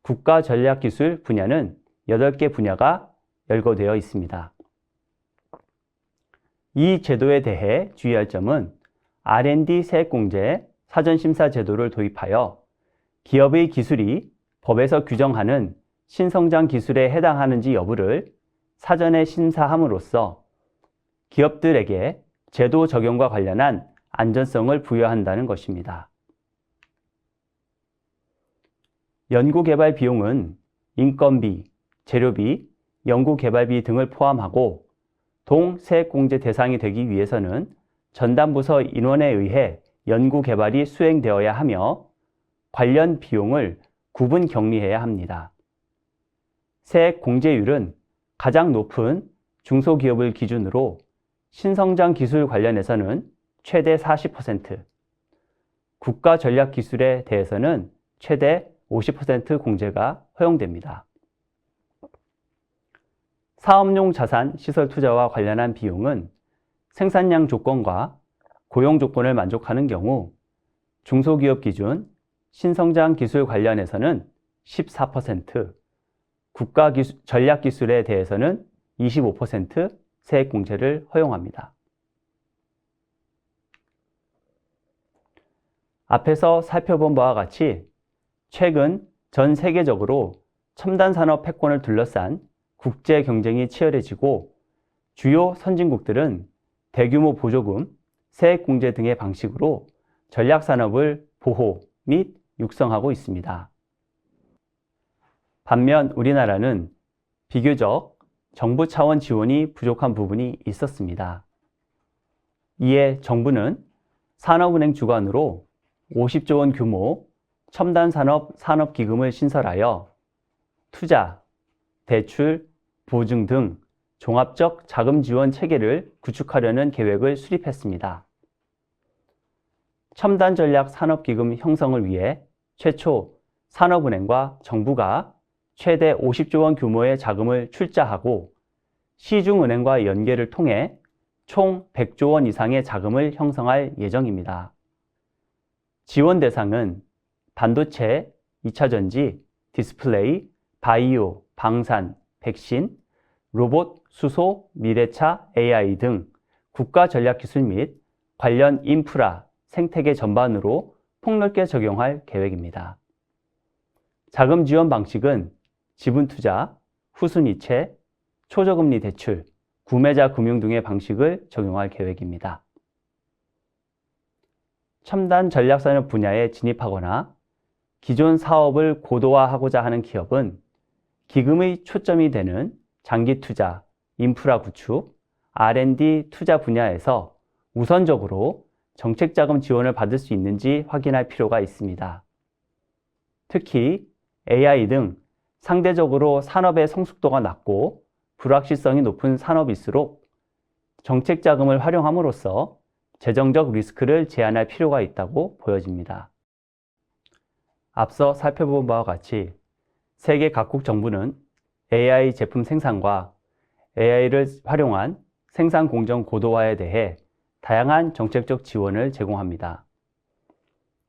국가전략기술 분야는 8개 분야가 열거되어 있습니다. 이 제도에 대해 주의할 점은 R&D 세액공제 사전심사 제도를 도입하여 기업의 기술이 법에서 규정하는 신성장 기술에 해당하는지 여부를 사전에 심사함으로써 기업들에게 제도 적용과 관련한 안전성을 부여한다는 것입니다. 연구개발 비용은 인건비, 재료비, 연구개발비 등을 포함하고 동세액공제 대상이 되기 위해서는 전담부서 인원에 의해 연구개발이 수행되어야 하며 관련 비용을 구분 격리해야 합니다. 세액공제율은 가장 높은 중소기업을 기준으로 신성장 기술 관련해서는 최대 40%, 국가전략기술에 대해서는 최대 50% 공제가 허용됩니다. 사업용 자산 시설 투자와 관련한 비용은 생산량 조건과 고용 조건을 만족하는 경우 중소기업 기준 신성장 기술 관련해서는 14%, 국가전략기술에 대해서는 25% 세액 공제를 허용합니다. 앞에서 살펴본 바와 같이 최근 전 세계적으로 첨단 산업 패권을 둘러싼 국제 경쟁이 치열해지고 주요 선진국들은 대규모 보조금, 세액 공제 등의 방식으로 전략 산업을 보호 및 육성하고 있습니다. 반면 우리나라는 비교적 정부 차원 지원이 부족한 부분이 있었습니다. 이에 정부는 산업은행 주관으로 50조 원 규모 첨단 산업 산업기금을 신설하여 투자, 대출, 보증 등 종합적 자금 지원 체계를 구축하려는 계획을 수립했습니다. 첨단 전략 산업기금 형성을 위해 최초 산업은행과 정부가 최대 50조 원 규모의 자금을 출자하고 시중은행과 연계를 통해 총 100조 원 이상의 자금을 형성할 예정입니다. 지원 대상은 반도체, 2차전지, 디스플레이, 바이오, 방산, 백신, 로봇, 수소, 미래차, AI 등 국가 전략 기술 및 관련 인프라, 생태계 전반으로 폭넓게 적용할 계획입니다. 자금 지원 방식은 지분 투자, 후순이체, 초저금리 대출, 구매자 금융 등의 방식을 적용할 계획입니다. 첨단 전략산업 분야에 진입하거나 기존 사업을 고도화하고자 하는 기업은 기금의 초점이 되는 장기 투자, 인프라 구축, R&D 투자 분야에서 우선적으로 정책자금 지원을 받을 수 있는지 확인할 필요가 있습니다. 특히 AI 등 상대적으로 산업의 성숙도가 낮고 불확실성이 높은 산업일수록 정책자금을 활용함으로써 재정적 리스크를 제한할 필요가 있다고 보여집니다. 앞서 살펴본 바와 같이 세계 각국 정부는 AI 제품 생산과 AI를 활용한 생산 공정 고도화에 대해 다양한 정책적 지원을 제공합니다.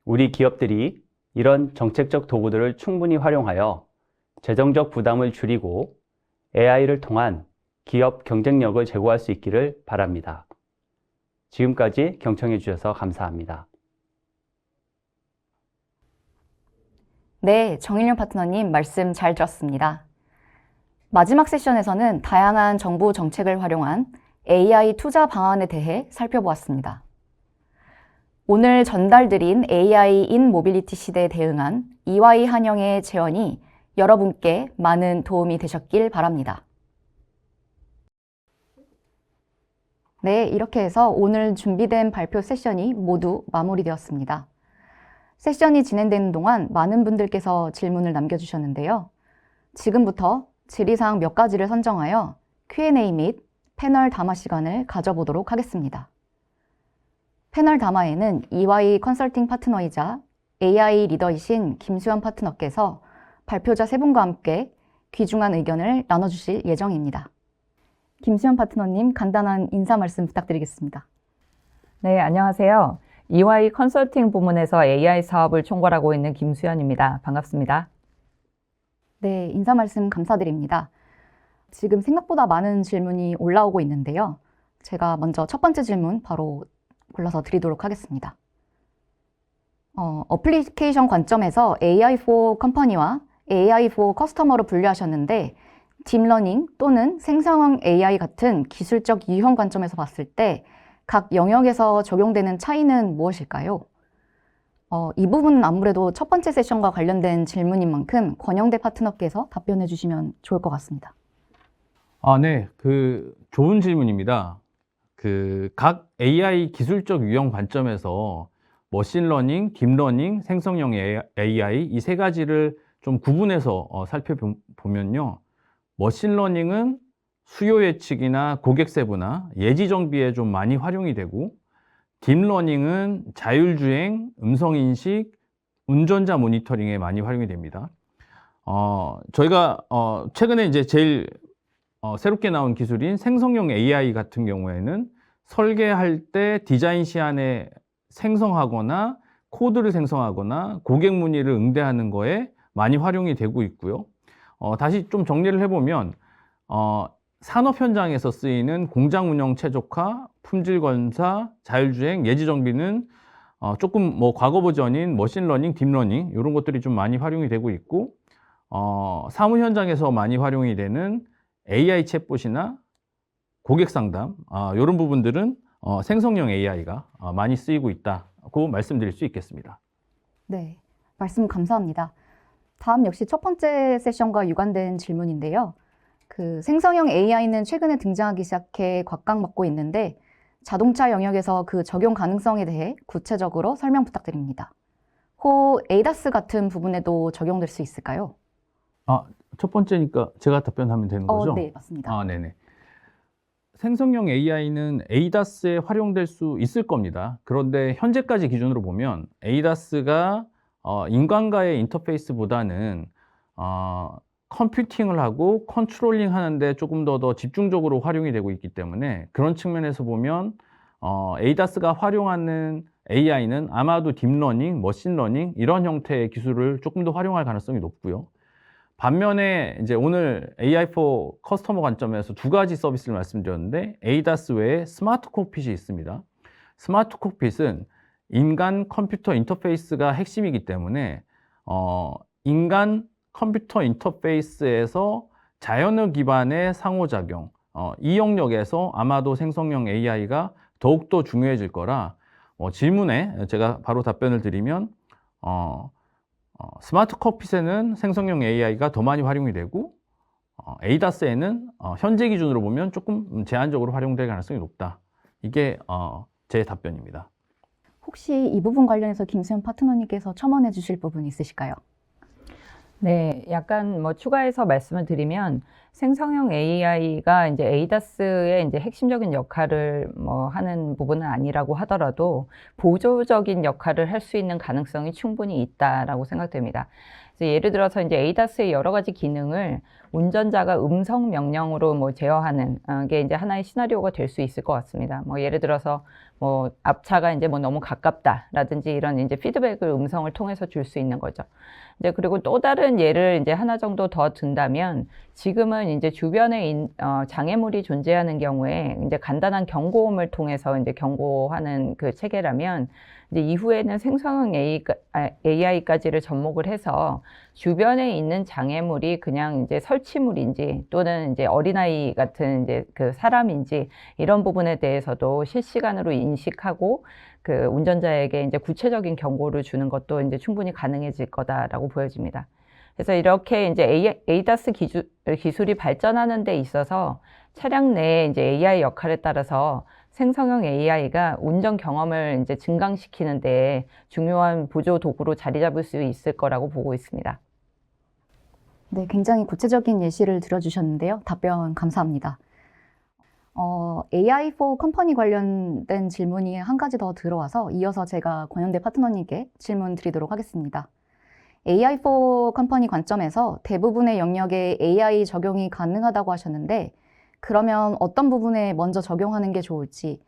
우리 기업들이 이런 정책적 도구들을 충분히 활용하여 재정적 부담을 줄이고 AI를 통한 기업 경쟁력을 제고할 수 있기를 바랍니다. 지금까지 경청해 주셔서 감사합니다. 네, 정일련 파트너님 말씀 잘 들었습니다. 마지막 세션에서는 다양한 정부 정책을 활용한 AI 투자 방안에 대해 살펴보았습니다. 오늘 전달드린 AI 인 모빌리티 시대에 대응한 EY 한영의 제언이 여러분께 많은 도움이 되셨길 바랍니다. 네, 이렇게 해서 오늘 준비된 발표 세션이 모두 마무리되었습니다. 세션이 진행되는 동안 많은 분들께서 질문을 남겨주셨는데요. 지금부터 질의사항 몇 가지를 선정하여 Q&A 및 패널 담화 시간을 가져보도록 하겠습니다. 패널 담화에는 EY 컨설팅 파트너이자 AI 리더이신 김수현 파트너께서 발표자 3분과 함께 귀중한 의견을 나눠주실 예정입니다. 김수현 파트너님, 간단한 인사 말씀 부탁드리겠습니다. 네, 안녕하세요. EY 컨설팅 부문에서 AI 사업을 총괄하고 있는 김수현입니다. 반갑습니다. 네, 인사 말씀 감사드립니다. 지금 생각보다 많은 질문이 올라오고 있는데요. 제가 먼저 첫 번째 질문 바로 골라서 드리도록 하겠습니다. 어플리케이션 관점에서 AI for 컴퍼니와 AI for 커스터머로 분류하셨는데 딥러닝 또는 생성형 AI 같은 기술적 유형 관점에서 봤을 때 각 영역에서 적용되는 차이는 무엇일까요? 이 부분은 아무래도 첫 번째 세션과 관련된 질문인 만큼 권영대 파트너께서 답변해 주시면 좋을 것 같습니다. 네. 좋은 질문입니다. 각 AI 기술적 유형 관점에서 머신러닝, 딥러닝, 생성형 AI 이 세 가지를 좀 구분해서 살펴보면요. 머신러닝은 수요 예측이나 고객 세분화, 예지 정비에 좀 많이 활용이 되고, 딥러닝은 자율주행, 음성인식, 운전자 모니터링에 많이 활용이 됩니다. 저희가 최근에 이제 제일 새롭게 나온 기술인 생성형 AI 같은 경우에는 설계할 때 디자인 시안에 생성하거나 코드를 생성하거나 고객 문의를 응대하는 거에 많이 활용이 되고 있고요. 다시 좀 정리를 해보면 산업 현장에서 쓰이는 공장 운영 최적화, 품질 검사, 자율주행, 예지 정비는 조금 과거 버전인 머신러닝, 딥러닝 이런 것들이 좀 많이 활용이 되고 있고, 사무 현장에서 많이 활용이 되는 AI 챗봇이나 고객 상담 이런 부분들은 생성형 AI가 많이 쓰이고 있다고 말씀드릴 수 있겠습니다. 네, 말씀 감사합니다. 다음 역시 첫 번째 세션과 유관된 질문인데요. 생성형 AI는 최근에 등장하기 시작해 곽강받고 있는데 자동차 영역에서 그 적용 가능성에 대해 구체적으로 설명 부탁드립니다. 호 ADAS 같은 부분에도 적용될 수 있을까요? 첫 번째니까 제가 답변하면 되는 거죠? 네, 맞습니다. 네네. 생성형 AI는 ADAS에 활용될 수 있을 겁니다. 그런데 현재까지 기준으로 보면 ADAS가 인간과의 인터페이스보다는 컴퓨팅을 하고 컨트롤링 하는데 조금 더 집중적으로 활용이 되고 있기 때문에 그런 측면에서 보면 ADAS가 활용하는 AI는 아마도 딥러닝, 머신러닝 이런 형태의 기술을 조금 더 활용할 가능성이 높고요. 반면에 이제 오늘 AI for 커스터머 관점에서 두 가지 서비스를 말씀드렸는데 ADAS 외에 스마트 콕핏이 있습니다. 스마트 콕핏은 인간 컴퓨터 인터페이스가 핵심이기 때문에 인간 컴퓨터 인터페이스에서 자연어 기반의 상호작용 이 영역에서 아마도 생성형 AI가 더욱더 중요해질 거라 질문에 제가 바로 답변을 드리면 스마트 콕핏에는 생성형 AI가 더 많이 활용이 되고 ADAS에는 현재 기준으로 보면 조금 제한적으로 활용될 가능성이 높다. 이게 제 답변입니다. 혹시 이 부분 관련해서 김수현 파트너님께서 첨언해 주실 부분 있으실까요? 네, 약간 추가해서 말씀을 드리면 생성형 AI가 이제 ADAS의 이제 핵심적인 역할을 하는 부분은 아니라고 하더라도 보조적인 역할을 할 수 있는 가능성이 충분히 있다라고 생각됩니다. 그래서 예를 들어서 이제 ADAS의 여러 가지 기능을 운전자가 음성 명령으로 제어하는 게 이제 하나의 시나리오가 될 수 있을 것 같습니다. 예를 들어서 앞차가 이제 너무 가깝다라든지 이런 이제 피드백을 음성을 통해서 줄 수 있는 거죠. 이제 그리고 또 다른 예를 이제 하나 정도 더 든다면 지금은 이제 주변에 장애물이 존재하는 경우에 이제 간단한 경고음을 통해서 이제 경고하는 그 체계라면 이제 이후에는 생성형 AI까지를 접목을 해서 주변에 있는 장애물이 그냥 이제 설치물인지 또는 이제 어린아이 같은 이제 그 사람인지 이런 부분에 대해서도 실시간으로 인식하고 그 운전자에게 이제 구체적인 경고를 주는 것도 이제 충분히 가능해질 거다라고 보여집니다. 그래서 이렇게 이제 ADAS 기술이 발전하는 데 있어서 차량 내에 이제 AI 역할에 따라서 생성형 AI가 운전 경험을 이제 증강시키는 데 중요한 보조 도구로 자리 잡을 수 있을 거라고 보고 있습니다. 네, 굉장히 구체적인 예시를 들어주셨는데요. 답변 감사합니다. AI for 컴퍼니 관련된 질문이 한 가지 더 들어와서 이어서 제가 권영대 파트너님께 질문 드리도록 하겠습니다. AI for 컴퍼니 관점에서 대부분의 영역에 AI 적용이 가능하다고 하셨는데 그러면 어떤 부분에 먼저 적용하는 게 좋을지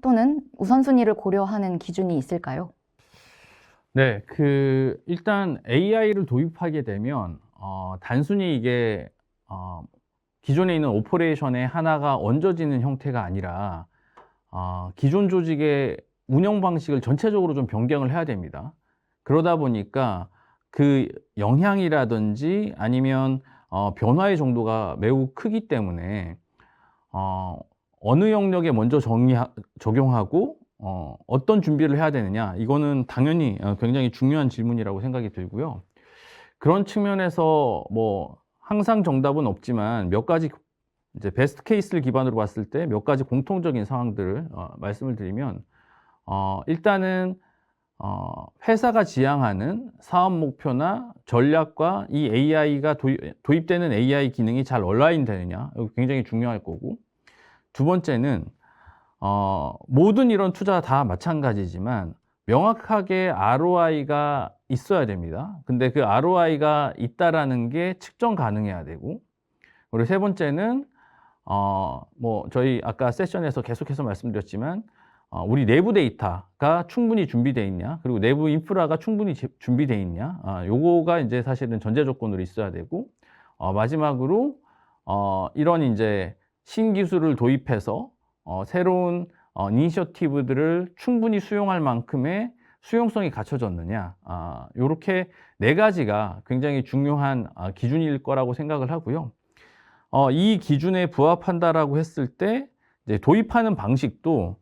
또는 우선순위를 고려하는 기준이 있을까요? 네, 일단 AI를 도입하게 되면, 단순히 이게, 기존에 있는 오퍼레이션의 하나가 얹어지는 형태가 아니라, 기존 조직의 운영 방식을 전체적으로 좀 변경을 해야 됩니다. 그러다 보니까 그 영향이라든지 아니면, 변화의 정도가 매우 크기 때문에, 어느 영역에 먼저 적용하고, 어떤 준비를 해야 되느냐, 이거는 당연히 굉장히 중요한 질문이라고 생각이 들고요. 그런 측면에서 뭐 항상 정답은 없지만 몇 가지 이제 베스트 케이스를 기반으로 봤을 때 몇 가지 공통적인 상황들을 말씀을 드리면, 일단은 회사가 지향하는 사업 목표나 전략과 이 AI가 도입되는 AI 기능이 잘 얼라인 되느냐, 이거 굉장히 중요할 거고, 두 번째는 모든 이런 투자 다 마찬가지지만 명확하게 ROI가 있어야 됩니다. 근데 그 ROI가 있다라는 게 측정 가능해야 되고, 그리고 세 번째는 뭐 저희 아까 세션에서 계속해서 말씀드렸지만, 우리 내부 데이터가 충분히 준비되어 있냐, 그리고 내부 인프라가 충분히 준비되어 있냐, 요거가 이제 사실은 전제 조건으로 있어야 되고, 마지막으로 이런 이제 신기술을 도입해서 새로운 이니셔티브들을 충분히 수용할 만큼의 수용성이 갖춰졌느냐, 요렇게 네 가지가 굉장히 중요한 기준일 거라고 생각을 하고요. 이 기준에 부합한다라고 했을 때 이제 도입하는 방식도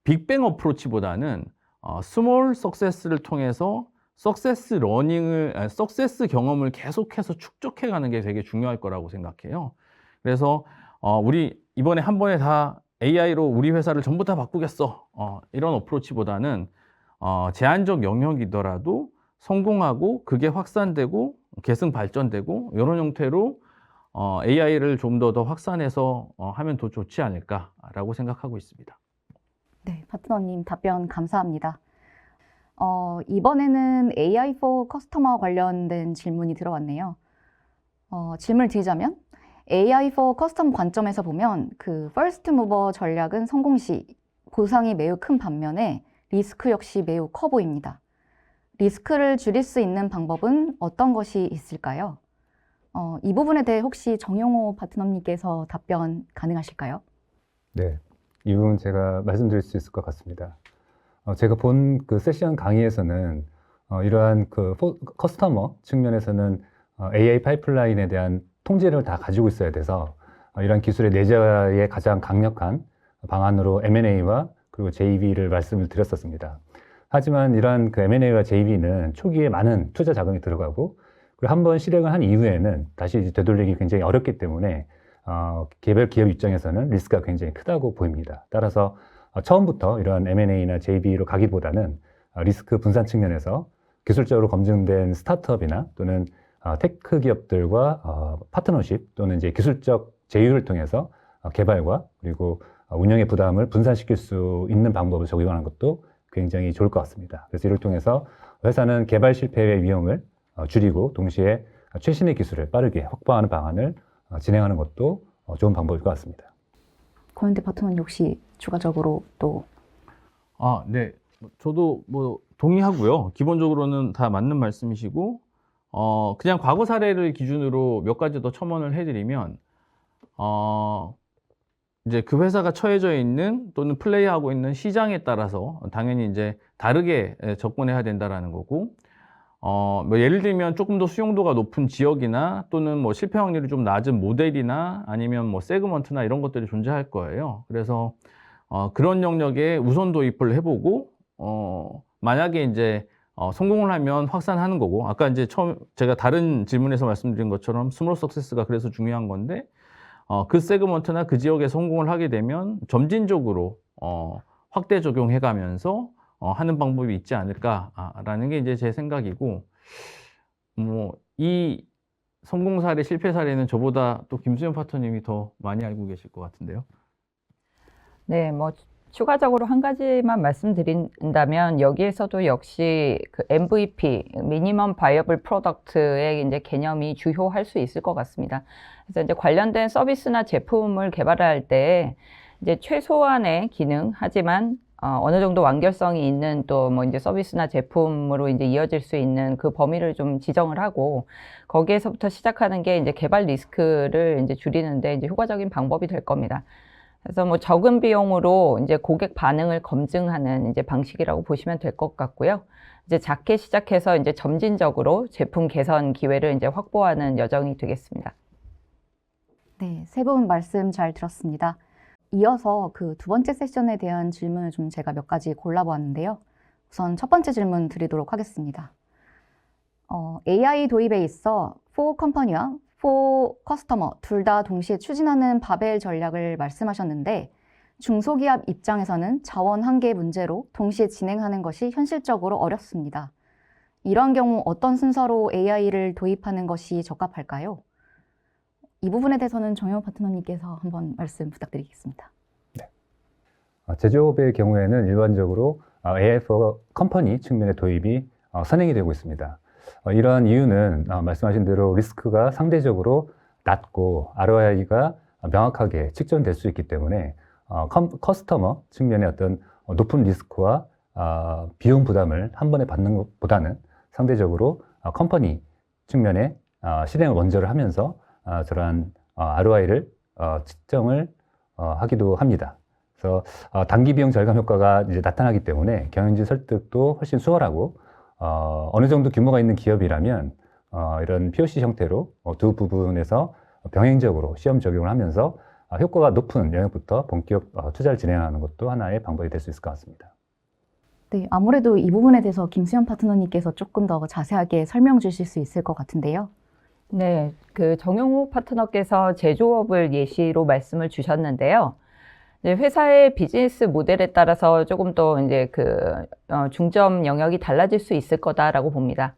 빅뱅 어프로치보다는 스몰 석세스를 통해서 석세스 경험을 계속해서 축적해 가는 게 되게 중요할 거라고 생각해요. 그래서 우리 이번에 한 번에 다 AI로 우리 회사를 전부 다 바꾸겠어, 이런 어프로치보다는 제한적 영역이더라도 성공하고 그게 확산되고 계승 발전되고 이런 형태로 AI를 좀 더 확산해서 하면 더 좋지 않을까라고 생각하고 있습니다. 네, 파트너님 답변 감사합니다. 이번에는 AI for Customer 관련된 질문이 들어왔네요. 질문을 드리자면 AI for Custom 관점에서 보면 그 First Mover 전략은 성공 시 보상이 매우 큰 반면에 리스크 역시 매우 커 보입니다. 리스크를 줄일 수 있는 방법은 어떤 것이 있을까요? 이 부분에 대해 혹시 정용호 파트너님께서 답변 가능하실까요? 네, 이 부분 제가 말씀드릴 수 있을 것 같습니다. 제가 본 그 세션 강의에서는 이러한 그 커스터머 측면에서는 AI 파이프라인에 대한 통제를 다 가지고 있어야 돼서 이러한 기술의 내재의 가장 강력한 방안으로 M&A와 그리고 JV를 말씀을 드렸었습니다. 하지만 이러한 그 M&A와 JV는 초기에 많은 투자 자금이 들어가고, 그리고 한번 실행을 한 이후에는 다시 이제 되돌리기 굉장히 어렵기 때문에 개별 기업 입장에서는 리스크가 굉장히 크다고 보입니다. 따라서 처음부터 이러한 M&A나 JV로 가기보다는 리스크 분산 측면에서 기술적으로 검증된 스타트업이나 또는 테크 기업들과 파트너십 또는 이제 기술적 제휴를 통해서 개발과 그리고 운영의 부담을 분산시킬 수 있는 방법을 적용하는 것도 굉장히 좋을 것 같습니다. 그래서 이를 통해서 회사는 개발 실패의 위험을 줄이고 동시에 최신의 기술을 빠르게 확보하는 방안을 진행하는 것도 좋은 방법일 것 같습니다. 권현대 파트너님 혹시 추가적으로 또? 네, 저도 뭐 동의하고요. 기본적으로는 다 맞는 말씀이시고, 그냥 과거 사례를 기준으로 몇 가지 더 첨언을 해드리면, 이제 그 회사가 처해져 있는 또는 플레이하고 있는 시장에 따라서 당연히 이제 다르게 접근해야 된다라는 거고, 뭐 예를 들면 조금 더 수용도가 높은 지역이나 또는 뭐 실패 확률이 좀 낮은 모델이나 아니면 뭐 세그먼트나 이런 것들이 존재할 거예요. 그래서 그런 영역에 우선 도입을 해보고, 만약에 이제 성공을 하면 확산하는 거고, 아까 이제 처음 제가 다른 질문에서 말씀드린 것처럼 스몰 석세스가 그래서 중요한 건데, 그 세그먼트나 그 지역에 성공을 하게 되면 점진적으로 확대 적용해 가면서 하는 방법이 있지 않을까라는 게 이제 제 생각이고, 뭐 이 성공 사례, 실패 사례는 저보다 또 김수현 파트너님이 더 많이 알고 계실 것 같은데요. 네, 뭐 추가적으로 한 가지만 말씀드린다면 여기에서도 역시 그 MVP, 미니멈 바이어블 프로덕트의 이제 개념이 주요할 수 있을 것 같습니다. 그래서 이제 관련된 서비스나 제품을 개발할 때 이제 최소한의 기능, 하지만 어느 정도 완결성이 있는 또 뭐 이제 서비스나 제품으로 이제 이어질 수 있는 그 범위를 좀 지정을 하고 거기에서부터 시작하는 게 이제 개발 리스크를 이제 줄이는데 이제 효과적인 방법이 될 겁니다. 그래서 뭐 적은 비용으로 이제 고객 반응을 검증하는 이제 방식이라고 보시면 될 것 같고요. 이제 작게 시작해서 이제 점진적으로 제품 개선 기회를 이제 확보하는 여정이 되겠습니다. 네, 세 분 말씀 잘 들었습니다. 이어서 그 두 번째 세션에 대한 질문을 좀 제가 몇 가지 골라보았는데요. 우선 첫 번째 질문 드리도록 하겠습니다. AI 도입에 있어 for 컴퍼니와 for 커스터머 둘 다 동시에 추진하는 바벨 전략을 말씀하셨는데 중소기업 입장에서는 자원 한계 문제로 동시에 진행하는 것이 현실적으로 어렵습니다. 이러한 경우 어떤 순서로 AI를 도입하는 것이 적합할까요? 이 부분에 대해서는 정영호 파트너님께서 한번 말씀 부탁드리겠습니다. 네. 제조업의 경우에는 일반적으로 AI for 컴퍼니 측면의 도입이 선행이 되고 있습니다. 이러한 이유는 말씀하신 대로 리스크가 상대적으로 낮고 ROI가 명확하게 측정될 수 있기 때문에 커스터머 측면의 어떤 높은 리스크와 비용 부담을 한 번에 받는 것보다는 상대적으로 컴퍼니 측면의 실행을 원저를 하면서 저러한 ROI를 측정을 하기도 합니다. 그래서 단기 비용 절감 효과가 이제 나타나기 때문에 경영진 설득도 훨씬 수월하고 어느 정도 규모가 있는 기업이라면 이런 POC 형태로 두 부분에서 병행적으로 시험 적용을 하면서 효과가 높은 영역부터 본격 투자를 진행하는 것도 하나의 방법이 될 수 있을 것 같습니다. 네, 아무래도 이 부분에 대해서 김수현 파트너님께서 조금 더 자세하게 설명 주실 수 있을 것 같은데요. 네, 그 정용호 파트너께서 제조업을 예시로 말씀을 주셨는데요. 이제 회사의 비즈니스 모델에 따라서 조금 더 이제 중점 영역이 달라질 수 있을 거다라고 봅니다.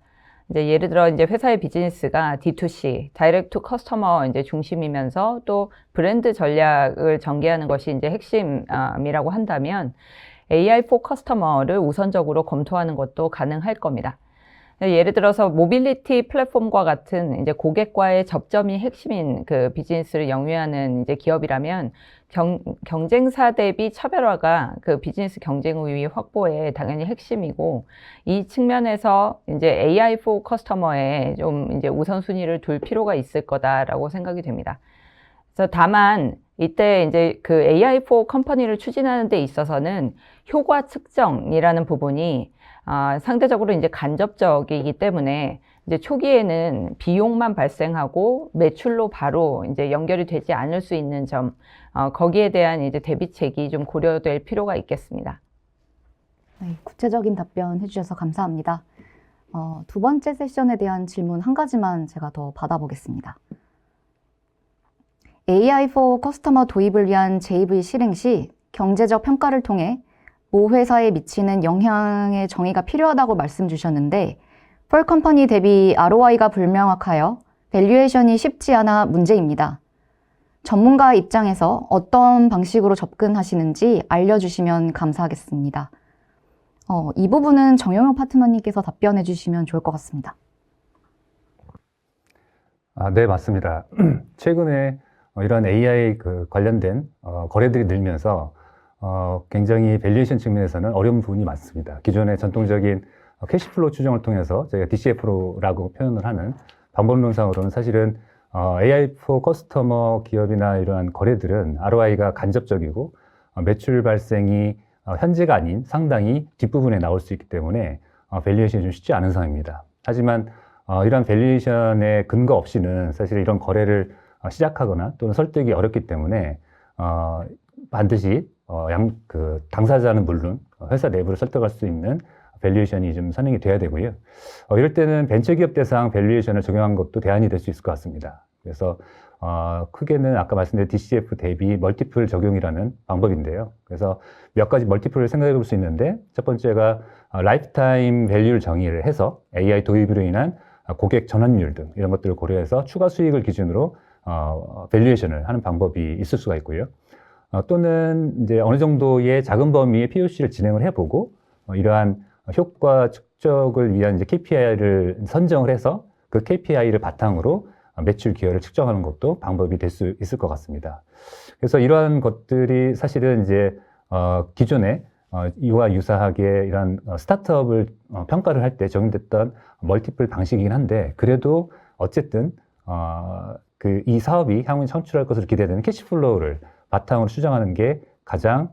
이제 예를 들어 이제 회사의 비즈니스가 D2C, 다이렉트 투 커스터머 이제 중심이면서 또 브랜드 전략을 전개하는 것이 이제 핵심이라고 한다면 AI for 커스터머를 우선적으로 검토하는 것도 가능할 겁니다. 예를 들어서 모빌리티 플랫폼과 같은 이제 고객과의 접점이 핵심인 그 비즈니스를 영위하는 이제 기업이라면 경쟁사 대비 차별화가 그 비즈니스 경쟁 우위 확보에 당연히 핵심이고 이 측면에서 이제 AI for 커스터머에 좀 이제 우선순위를 둘 필요가 있을 거다라고 생각이 됩니다. 그래서 다만 이때 이제 그 AI for 컴퍼니를 추진하는 데 있어서는 효과 측정이라는 부분이 상대적으로 이제 간접적이기 때문에 이제 초기에는 비용만 발생하고 매출로 바로 이제 연결이 되지 않을 수 있는 점, 거기에 대한 이제 대비책이 좀 고려될 필요가 있겠습니다. 네, 구체적인 답변 해주셔서 감사합니다. 두 번째 세션에 대한 질문 한 가지만 제가 더 받아보겠습니다. AI for 커스터머 도입을 위한 JV 실행 시 경제적 평가를 통해 모 회사에 미치는 영향의 정의가 필요하다고 말씀 주셨는데 for 컴퍼니 대비 ROI가 불명확하여 밸류에이션이 쉽지 않아 문제입니다. 전문가 입장에서 어떤 방식으로 접근하시는지 알려주시면 감사하겠습니다. 이 부분은 정영호 파트너님께서 답변해 주시면 좋을 것 같습니다. 네, 맞습니다. 최근에 이런 AI 관련된 거래들이 늘면서 굉장히 밸류에이션 측면에서는 어려운 부분이 많습니다. 기존의 전통적인 캐시플로우 추정을 통해서 저희가 DCF라고 표현을 하는 방법론상으로는 사실은 AI for 커스터머 기업이나 이러한 거래들은 ROI가 간접적이고 매출 발생이 현재가 아닌 상당히 뒷부분에 나올 수 있기 때문에 밸류에이션이 좀 쉽지 않은 상황입니다. 하지만 이러한 밸류에이션의 근거 없이는 사실 이런 거래를 시작하거나 또는 설득이 어렵기 때문에 반드시 당사자는 물론 회사 내부를 설득할 수 있는 밸류에이션이 좀 선행이 돼야 되고요. 이럴 때는 벤처기업 대상 밸류에이션을 적용한 것도 대안이 될 수 있을 것 같습니다. 그래서 크게는 아까 말씀드린 DCF 대비 멀티플 적용이라는 방법인데요. 그래서 몇 가지 멀티플을 생각해 볼 수 있는데 첫 번째가 라이프타임 밸류를 정의를 해서 AI 도입으로 인한 고객 전환율 등 이런 것들을 고려해서 추가 수익을 기준으로 밸류에이션을 하는 방법이 있을 수가 있고요. 또는 이제 어느 정도의 작은 범위의 POC를 진행을 해보고 이러한 효과 축적을 위한 이제 KPI를 선정을 해서 그 KPI를 바탕으로 매출 기여를 측정하는 것도 방법이 될 수 있을 것 같습니다. 그래서 이러한 것들이 사실은 이제 기존에 이와 유사하게 이런 스타트업을 평가를 할 때 적용됐던 멀티플 방식이긴 한데 그래도 어쨌든 이 사업이 향후 창출할 것으로 기대되는 캐시플로우를 바탕으로 추정하는 게 가장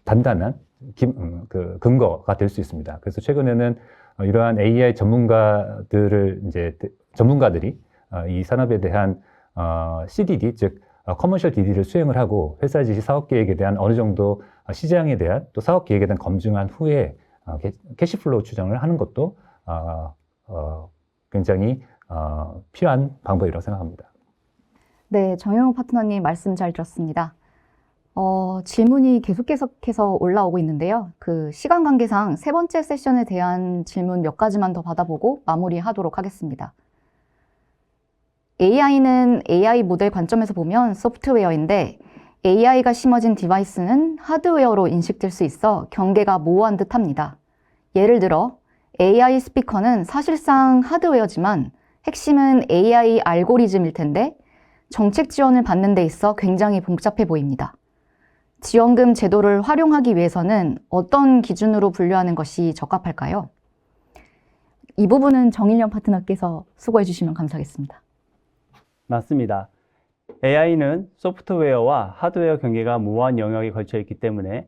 단단한 근거가 될 수 있습니다. 그래서 최근에는 이러한 AI 전문가들이 이 산업에 대한 CDD, 즉 커머셜 DD를 수행을 하고 회사 지시 사업 계획에 대한 어느 정도 시장에 대한 또 사업 계획에 대한 검증한 후에 캐시플로우 추정을 하는 것도 굉장히 필요한 방법이라고 생각합니다. 네, 정영욱 파트너님 말씀 잘 들었습니다. 질문이 계속해서 올라오고 있는데요. 시간 관계상 세 번째 세션에 대한 질문 몇 가지만 더 받아보고 마무리하도록 하겠습니다. AI는 AI 모델 관점에서 보면 소프트웨어인데 AI가 심어진 디바이스는 하드웨어로 인식될 수 있어 경계가 모호한 듯 합니다. 예를 들어 AI 스피커는 사실상 하드웨어지만 핵심은 AI 알고리즘일 텐데 정책 지원을 받는 데 있어 굉장히 복잡해 보입니다. 지원금 제도를 활용하기 위해서는 어떤 기준으로 분류하는 것이 적합할까요? 이 부분은 정일련 파트너께서 수고해 주시면 감사하겠습니다. 맞습니다. AI는 소프트웨어와 하드웨어 경계가 모호한 영역에 걸쳐 있기 때문에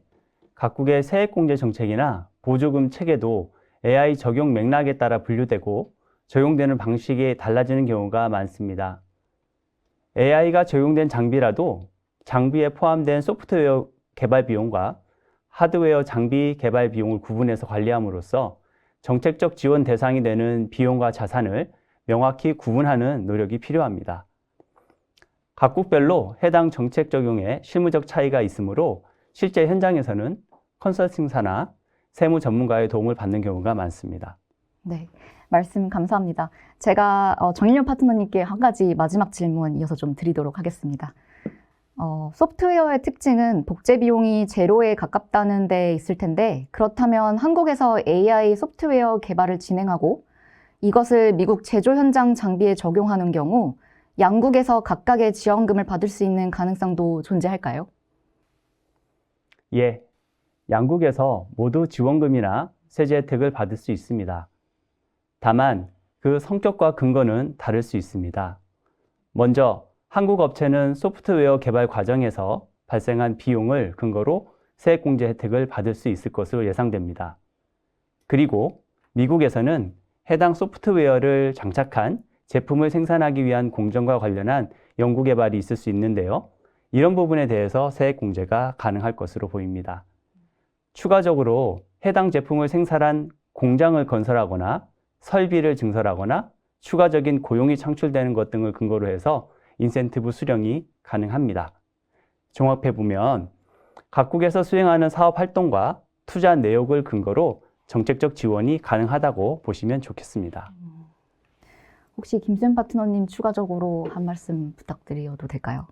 각국의 세액공제 정책이나 보조금 체계도 AI 적용 맥락에 따라 분류되고 적용되는 방식이 달라지는 경우가 많습니다. AI가 적용된 장비라도 장비에 포함된 소프트웨어 개발 비용과 하드웨어 장비 개발 비용을 구분해서 관리함으로써 정책적 지원 대상이 되는 비용과 자산을 명확히 구분하는 노력이 필요합니다. 각국별로 해당 정책 적용에 실무적 차이가 있으므로 실제 현장에서는 컨설팅사나 세무 전문가의 도움을 받는 경우가 많습니다. 네, 말씀 감사합니다. 제가 정일련 파트너님께 한 가지 마지막 질문 이어서 좀 드리도록 하겠습니다. 소프트웨어의 특징은 복제 비용이 제로에 가깝다는 데 있을 텐데 그렇다면 한국에서 AI 소프트웨어 개발을 진행하고 이것을 미국 제조 현장 장비에 적용하는 경우 양국에서 각각의 지원금을 받을 수 있는 가능성도 존재할까요? 예, 양국에서 모두 지원금이나 세제 혜택을 받을 수 있습니다. 다만 그 성격과 근거는 다를 수 있습니다. 먼저 한국 업체는 소프트웨어 개발 과정에서 발생한 비용을 근거로 세액공제 혜택을 받을 수 있을 것으로 예상됩니다. 그리고 미국에서는 해당 소프트웨어를 장착한 제품을 생산하기 위한 공정과 관련한 연구개발이 있을 수 있는데요. 이런 부분에 대해서 세액공제가 가능할 것으로 보입니다. 추가적으로 해당 제품을 생산한 공장을 건설하거나 설비를 증설하거나 추가적인 고용이 창출되는 것 등을 근거로 해서 인센티브 수령이 가능합니다. 종합해보면 각국에서 수행하는 사업 활동과 투자 내역을 근거로 정책적 지원이 가능하다고 보시면 좋겠습니다. 혹시 김수현 파트너님 추가적으로 한 말씀 부탁드려도 될까요?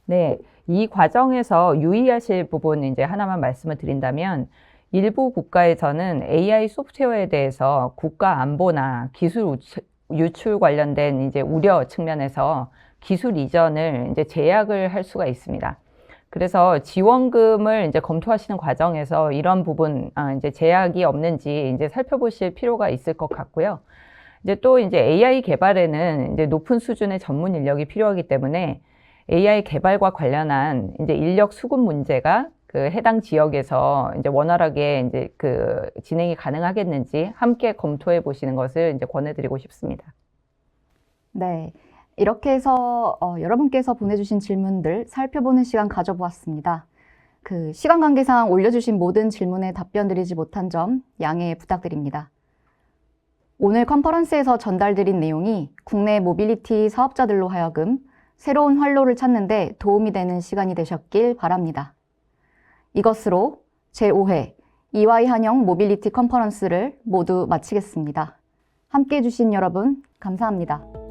네, 이 과정에서 유의하실 부분 이제 하나만 말씀을 드린다면 일부 국가에서는 AI 소프트웨어에 대해서 국가 안보나 기술 유출 관련된 이제 우려 측면에서 기술 이전을 이제 제약을 할 수가 있습니다. 그래서 지원금을 이제 검토하시는 과정에서 이런 부분 이제 제약이 없는지 이제 살펴보실 필요가 있을 것 같고요. 이제 또 이제 AI 개발에는 이제 높은 수준의 전문 인력이 필요하기 때문에 AI 개발과 관련한 이제 인력 수급 문제가 해당 지역에서 이제 원활하게 이제 진행이 가능하겠는지 함께 검토해 보시는 것을 이제 권해드리고 싶습니다. 네. 이렇게 해서 여러분께서 보내주신 질문들 살펴보는 시간 가져보았습니다. 시간 관계상 올려주신 모든 질문에 답변 드리지 못한 점 양해 부탁드립니다. 오늘 컨퍼런스에서 전달드린 내용이 국내 모빌리티 사업자들로 하여금 새로운 활로를 찾는 데 도움이 되는 시간이 되셨길 바랍니다. 이것으로 제5회 EY 한영 모빌리티 컨퍼런스를 모두 마치겠습니다. 함께해 주신 여러분 감사합니다.